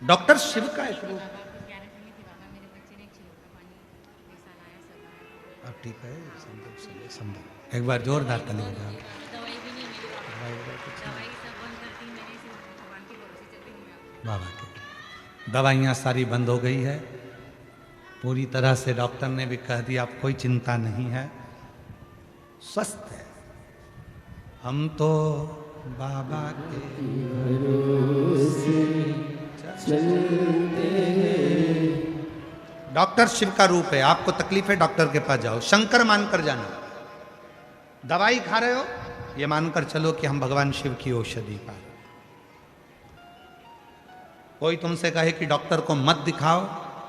डॉक्टर शिव का एक रूप। अब ठीक है, संभव। एक बार जोरदार ताली बजाओ। दवाई भी नहीं मिली, दवाई सब बंद करती मैंने, सिर्फ भगवान की बाबा के। दवाइयाँ सारी बंद हो गई है पूरी तरह से, डॉक्टर ने भी कह दिया अब कोई चिंता नहीं है, स्वस्थ है। हम तो बाबा के चलते हैं। डॉक्टर शिव का रूप है, आपको तकलीफ है डॉक्टर के पास जाओ, शंकर मानकर जाना। दवाई खा रहे हो ये मानकर चलो कि हम भगवान शिव की औषधि खा रहे। कोई तुमसे कहे कि डॉक्टर को मत दिखाओ,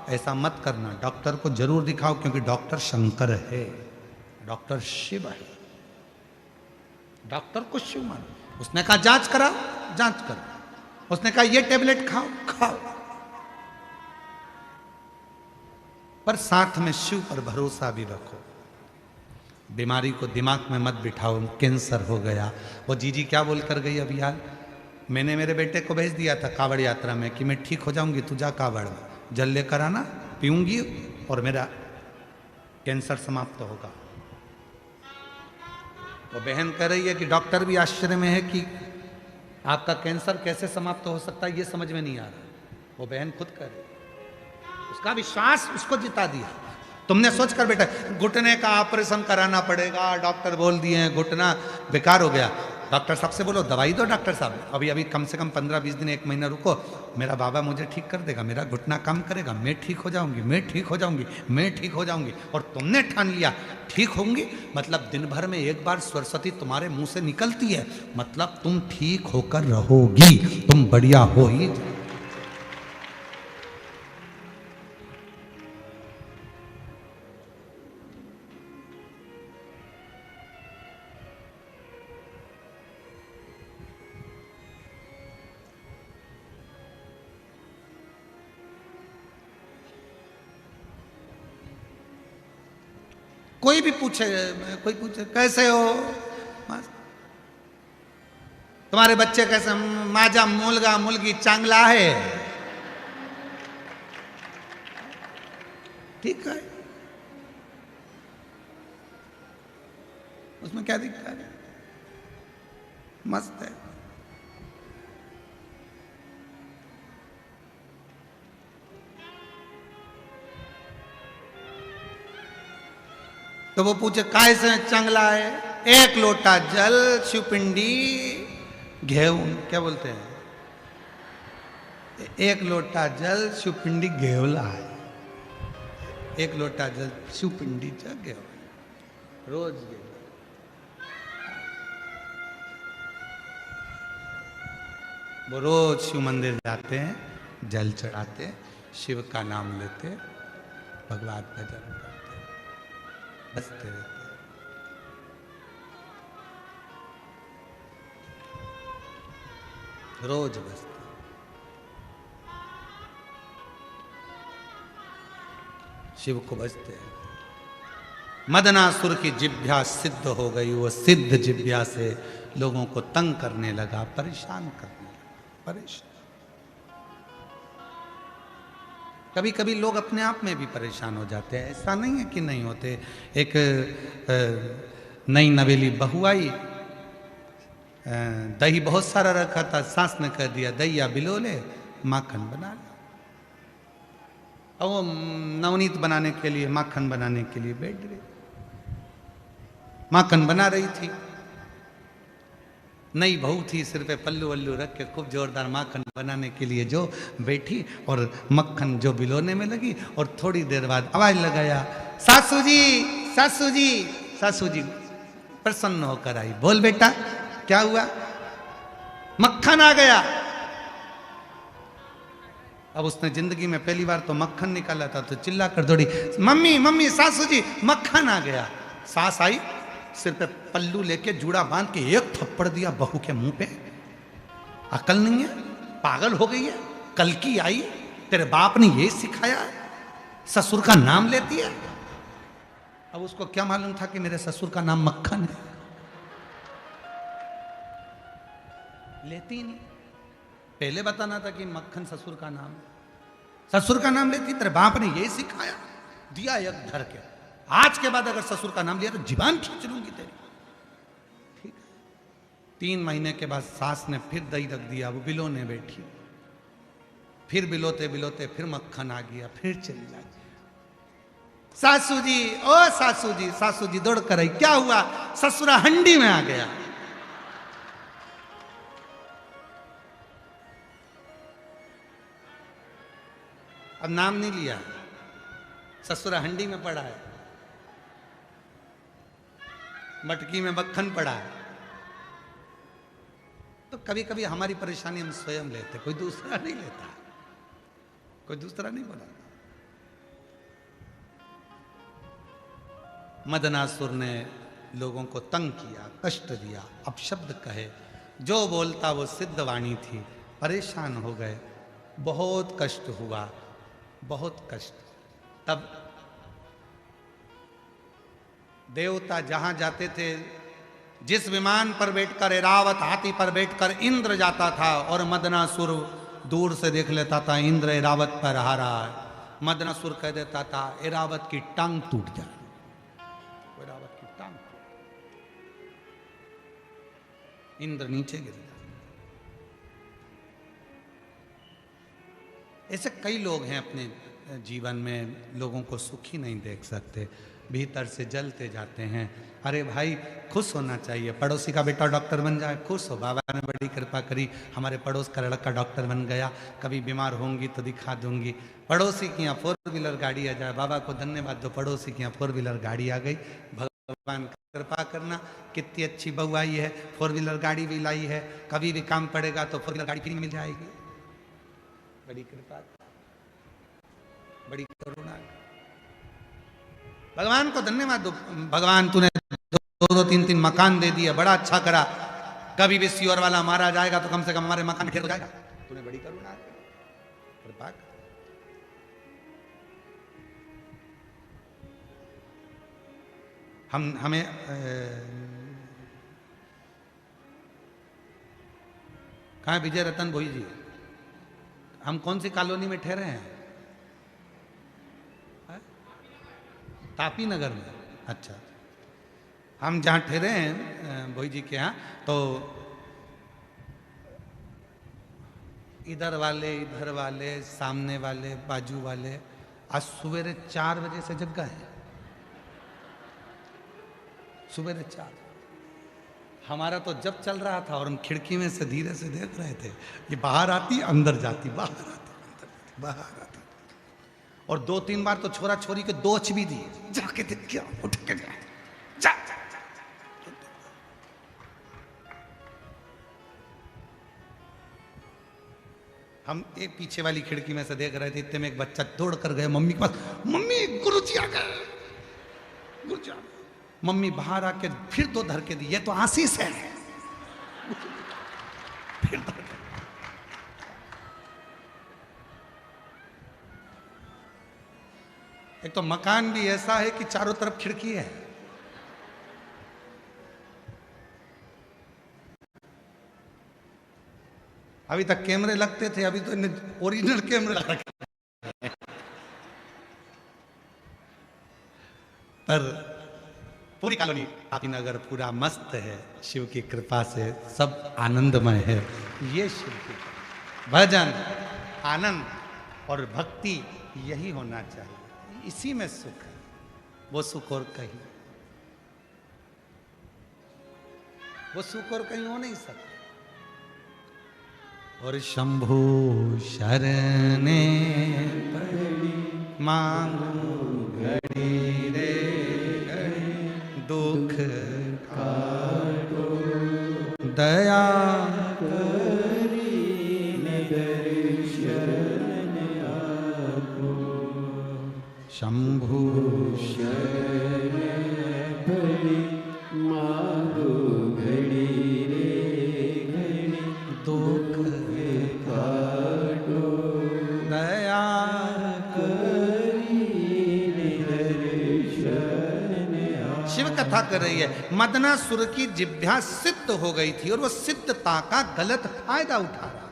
ऐसा मत करना, डॉक्टर को जरूर दिखाओ, क्योंकि डॉक्टर शंकर है, डॉक्टर शिव है। डॉक्टर को शिव मानो। उसने कहा जांच कराओ, जांच करो। उसने कहा ये टेबलेट खाओ, खाओ, पर साथ में शिव पर भरोसा भी रखो। बीमारी को दिमाग में मत बिठाओ, कैंसर हो गया। वो जीजी क्या बोल कर गई अभी यार, मैंने मेरे बेटे को भेज दिया था कावड़ यात्रा में कि मैं ठीक हो जाऊंगी, तू जा कावड़ में जल लेकर आना, पीऊंगी और मेरा कैंसर समाप्त होगा। वो बहन कह रही है कि डॉक्टर भी आश्चर्य में है कि आपका कैंसर कैसे समाप्त हो सकता है, ये समझ में नहीं आ रहा। वो बहन खुद कह रही, उसका विश्वास उसको जिता दिया। तुमने सोच कर बेटा घुटने का ऑपरेशन कराना पड़ेगा, डॉक्टर बोल दिए हैं घुटना बेकार हो गया। डॉक्टर साहब से बोलो दवाई दो, डॉक्टर साहब अभी अभी कम से कम 15-20 दिन 1 महीना रुको, मेरा बाबा मुझे ठीक कर देगा, मेरा घुटना काम करेगा, मैं ठीक हो जाऊंगी, मैं ठीक हो जाऊंगी, मैं ठीक हो जाऊंगी। और तुमने ठान लिया ठीक होंगी, मतलब दिन भर में एक बार सरस्वती तुम्हारे मुंह से निकलती है, मतलब तुम ठीक होकर रहोगी, तुम बढ़िया हो ही। कोई भी पूछे, कोई पूछे कैसे हो, तुम्हारे बच्चे कैसे, माझा मुलगा मुलगी चांगला है, ठीक है, उसमें क्या दिक्कत है, मस्त है। तो वो पूछे काय से चांगला है, 1 लोटा जल शिवपिंडी घेऊन, क्या बोलते हैं, 1 लोटा जल शिवपिंडी घेवला है, 1 लोटा जल शिवपिंडी चा घेवला, रोज घेवला। वो रोज शिव मंदिर जाते हैं, जल चढ़ाते, शिव का नाम लेते, भगवान भजन करते, बसते रहते। रोज बसते। शिव को बसते हैं। मदनासुर की जिभ्या सिद्ध हो गई, वो सिद्ध जिभ्या से लोगों को तंग करने लगा, परेशान करने लगा, परेशान। कभी कभी लोग अपने आप में भी परेशान हो जाते हैं, ऐसा नहीं है कि नहीं होते। एक नई नवेली बहू आई, दही बहुत सारा रखा था, सास ने कह दिया दहिया बिलो ले, माखन बना ले। और वो नवनीत बनाने के लिए, माखन बनाने के लिए बैठ गई, माखन बना रही थी। नई बहू थी, सिर पे पल्लू वल्लू रख के खूब जोरदार माखन बनाने के लिए जो बैठी और मक्खन जो बिलोने में लगी, और थोड़ी देर बाद आवाज लगाया, सासू जी, सासू जी, सासू जी प्रसन्न होकर आई। बोल बेटा क्या हुआ? मक्खन आ गया। अब उसने जिंदगी में पहली बार तो मक्खन निकाला था, तो चिल्ला कर दौड़ी, मम्मी मम्मी सासू जी मक्खन आ गया। सास आई, सिर पे पल्लू लेके जूड़ा बांध के 1 थप्पड़ दिया बहू के मुंह पे। अकल नहीं है, पागल हो गई है, कल की आई, तेरे बाप ने ये सिखाया, ससुर का नाम लेती है। अब उसको क्या मालूम था कि मेरे ससुर का नाम मक्खन है, लेती ही नहीं। पहले बताना था कि मक्खन ससुर का नाम, ससुर का नाम लेती, तेरे बाप ने यही सिखाया, दिया एक धर के। आज के बाद अगर ससुर का नाम लिया तो जीवान खींच लूंगी तेरी। ठीक है। 3 महीने के बाद सास ने फिर दही रख दिया, वो बिलोने बैठी। फिर बिलोते बिलोते फिर मक्खन आ गया, फिर चली जाए। सासू जी, ओ सासू जी, सासू जी दौड़ कर आई, क्या हुआ? ससुरा हंडी में आ गया। अब नाम नहीं लिया, ससुरा हंडी में पड़ा है, मटकी में मक्खन पड़ा है। तो कभी कभी हमारी परेशानी हम स्वयं लेते, कोई दूसरा नहीं लेता, कोई दूसरा नहीं बोला। मदनासुर ने लोगों को तंग किया, कष्ट दिया, अपशब्द कहे, जो बोलता वो सिद्ध वाणी थी। परेशान हो गए, बहुत कष्ट हुआ, बहुत कष्ट। तब देवता जहां जाते थे, जिस विमान पर बैठकर ऐरावत हाथी पर बैठकर इंद्र जाता था और मदनासुर दूर से देख लेता था इंद्र ऐरावत पर आ रहा है, मदनासुर कह देता था ऐरावत की टांग टूट जाए, ऐरावत की टांग। इंद्र नीचे गिर गया। ऐसे कई लोग हैं अपने जीवन में, लोगों को सुखी नहीं देख सकते, भीतर से जलते जाते हैं। अरे भाई खुश होना चाहिए, पड़ोसी का बेटा डॉक्टर बन जाए, खुश हो, बाबा ने बड़ी कृपा करी, हमारे पड़ोस का लड़का डॉक्टर बन गया, कभी बीमार होंगी तो दिखा दूंगी। पड़ोसी की यहाँ 4 व्हीलर गाड़ी आ जाए, बाबा को धन्यवाद दो, पड़ोसी की यहाँ 4 व्हीलर गाड़ी आ गई, भगवान कृपा करना, कितनी अच्छी बहू आई है, 4 व्हीलर गाड़ी भी लाई है, कभी भी काम पड़ेगा तो 4 व्हीलर गाड़ी फ्री मिल जाएगी। बड़ी कृपा, बड़ी करुणा, भगवान को धन्यवाद दो। भगवान तूने 2-2 3-3 मकान दे दिए, बड़ा अच्छा करा, कभी भी सियोर वाला मारा जाएगा तो कम से कम हमारे मकान ढेर हो जाएगा, तूने बड़ी करुणा कृपा। हमें कहाँ विजय रतन भोई जी, हम कौन सी कॉलोनी में ठहरे हैं? तापी नगर में। अच्छा, हम जहाँ ठहरे हैं भोई जी के यहाँ, तो इधर वाले, इधर वाले, सामने वाले, बाजू वाले आज सवेरे 4 बजे से जग गए, सवेरे 4। हमारा तो जब चल रहा था और हम खिड़की में से धीरे से देख रहे थे, ये बाहर आती अंदर जाती, बाहर आती अंदर जाती, बाहर आती, और 2-3 बार तो छोरा छोरी के दोच भी दिए, जाके देख क्या उठ के जा, जा, जा, जा, जा। हम एक पीछे वाली खिड़की में से देख रहे थे, इतने में एक बच्चा दौड़ कर गए मम्मी के पास, मम्मी गुरुजी आ गए, गुरुजी आ गए। मम्मी बाहर आके फिर 2 धर के दी, ये तो आशीष है, फिर धर के। एक तो मकान भी ऐसा है कि चारों तरफ खिड़की है, अभी तक कैमरे लगते थे, अभी तो ओरिजिनल कैमरे लगा रखे, पर पूरी कॉलोनी तापी नगर पूरा मस्त है, शिव की कृपा से सब आनंदमय है। ये शिव की भजन, आनंद और भक्ति, यही होना चाहिए, इसी में सुख है, वो सुख और कहीं, वो सुख और कहीं हो नहीं सकता। और शंभु शरणे मांगू घड़ी रे घड़ी, दुख काटो दया करी दर्शन आपको। शंभु शरण घड़ी मांगो घड़ी रे घड़ी, दुख काटो दया करी दर्शन आपको। शिव कथा कर रही है, मदनासुर की जिह्वा सिद्ध हो गई थी और वो सिद्धता का गलत फायदा उठा रहा।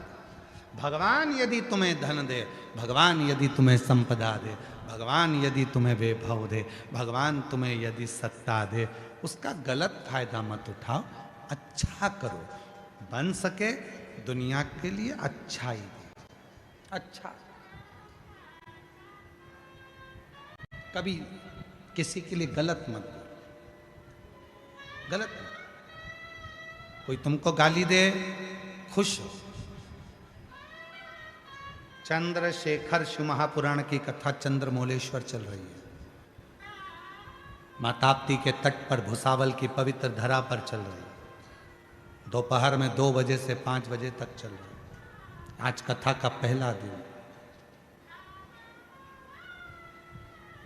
भगवान यदि तुम्हें धन दे, भगवान यदि तुम्हें संपदा दे, भगवान यदि तुम्हें वैभव दे, भगवान तुम्हें यदि सत्ता दे, उसका गलत फायदा मत उठाओ, अच्छा करो, बन सके दुनिया के लिए अच्छाई दे। अच्छा, कभी किसी के लिए गलत मत बोलो, गलत मत। कोई तुमको गाली दे, खुश हो। चंद्रशेखर शिव महापुराण की कथा चंद्रमौलेश्वर चल रही है, मां ताप्ती के तट पर भुसावल की पवित्र धरा पर चल रही है। दोपहर में 2 बजे से 5 बजे तक चल रही है। आज कथा का पहला दिन।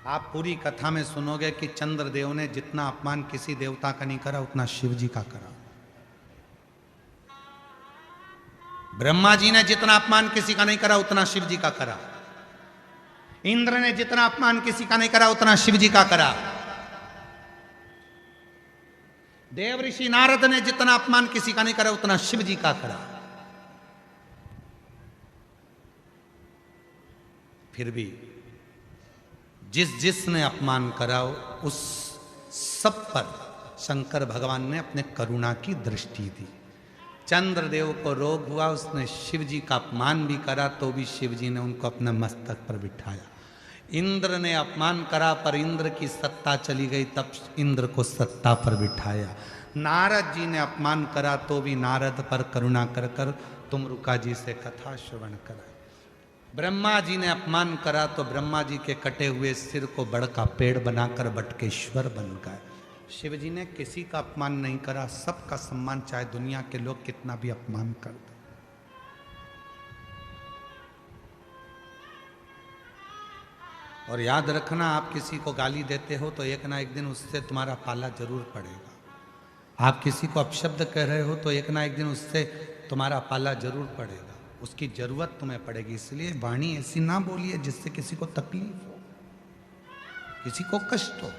आप पूरी कथा में सुनोगे कि चंद्रदेव ने जितना अपमान किसी देवता का नहीं करा उतना शिव जी का करा। ब्रह्मा जी ने जितना अपमान किसी का नहीं करा उतना शिव जी का करा। इंद्र ने जितना अपमान किसी का नहीं करा उतना शिव जी का करा। देव ऋषि नारद ने जितना अपमान किसी का नहीं करा उतना शिव जी का करा। फिर भी जिसने अपमान करा उस सब पर शंकर भगवान ने अपने करुणा की दृष्टि दी। चंद्रदेव को रोग हुआ, उसने शिव जी का अपमान भी करा तो भी शिव जी ने उनको अपने मस्तक पर बिठाया। इंद्र ने अपमान करा पर इंद्र की सत्ता चली गई, तब इंद्र को सत्ता पर बिठाया। नारद जी ने अपमान करा तो भी नारद पर करुणा कर कर तुमरुका जी से कथा श्रवण करा। ब्रह्मा जी ने अपमान करा तो ब्रह्मा जी के कटे हुए सिर को बड़का पेड़ बनाकर बटकेश्वर बन गए। शिव जी ने किसी का अपमान नहीं करा, सबका सम्मान, चाहे दुनिया के लोग कितना भी अपमान कर दे। और याद रखना, आप किसी को गाली देते हो तो एक ना एक दिन उससे तुम्हारा पाला जरूर पड़ेगा। आप किसी को अपशब्द कह रहे हो तो एक ना एक दिन उससे तुम्हारा पाला जरूर पड़ेगा, उसकी जरूरत तुम्हें पड़ेगी। इसलिए वाणी ऐसी ना बोलिए जिससे किसी को तकलीफ हो, किसी को कष्ट हो।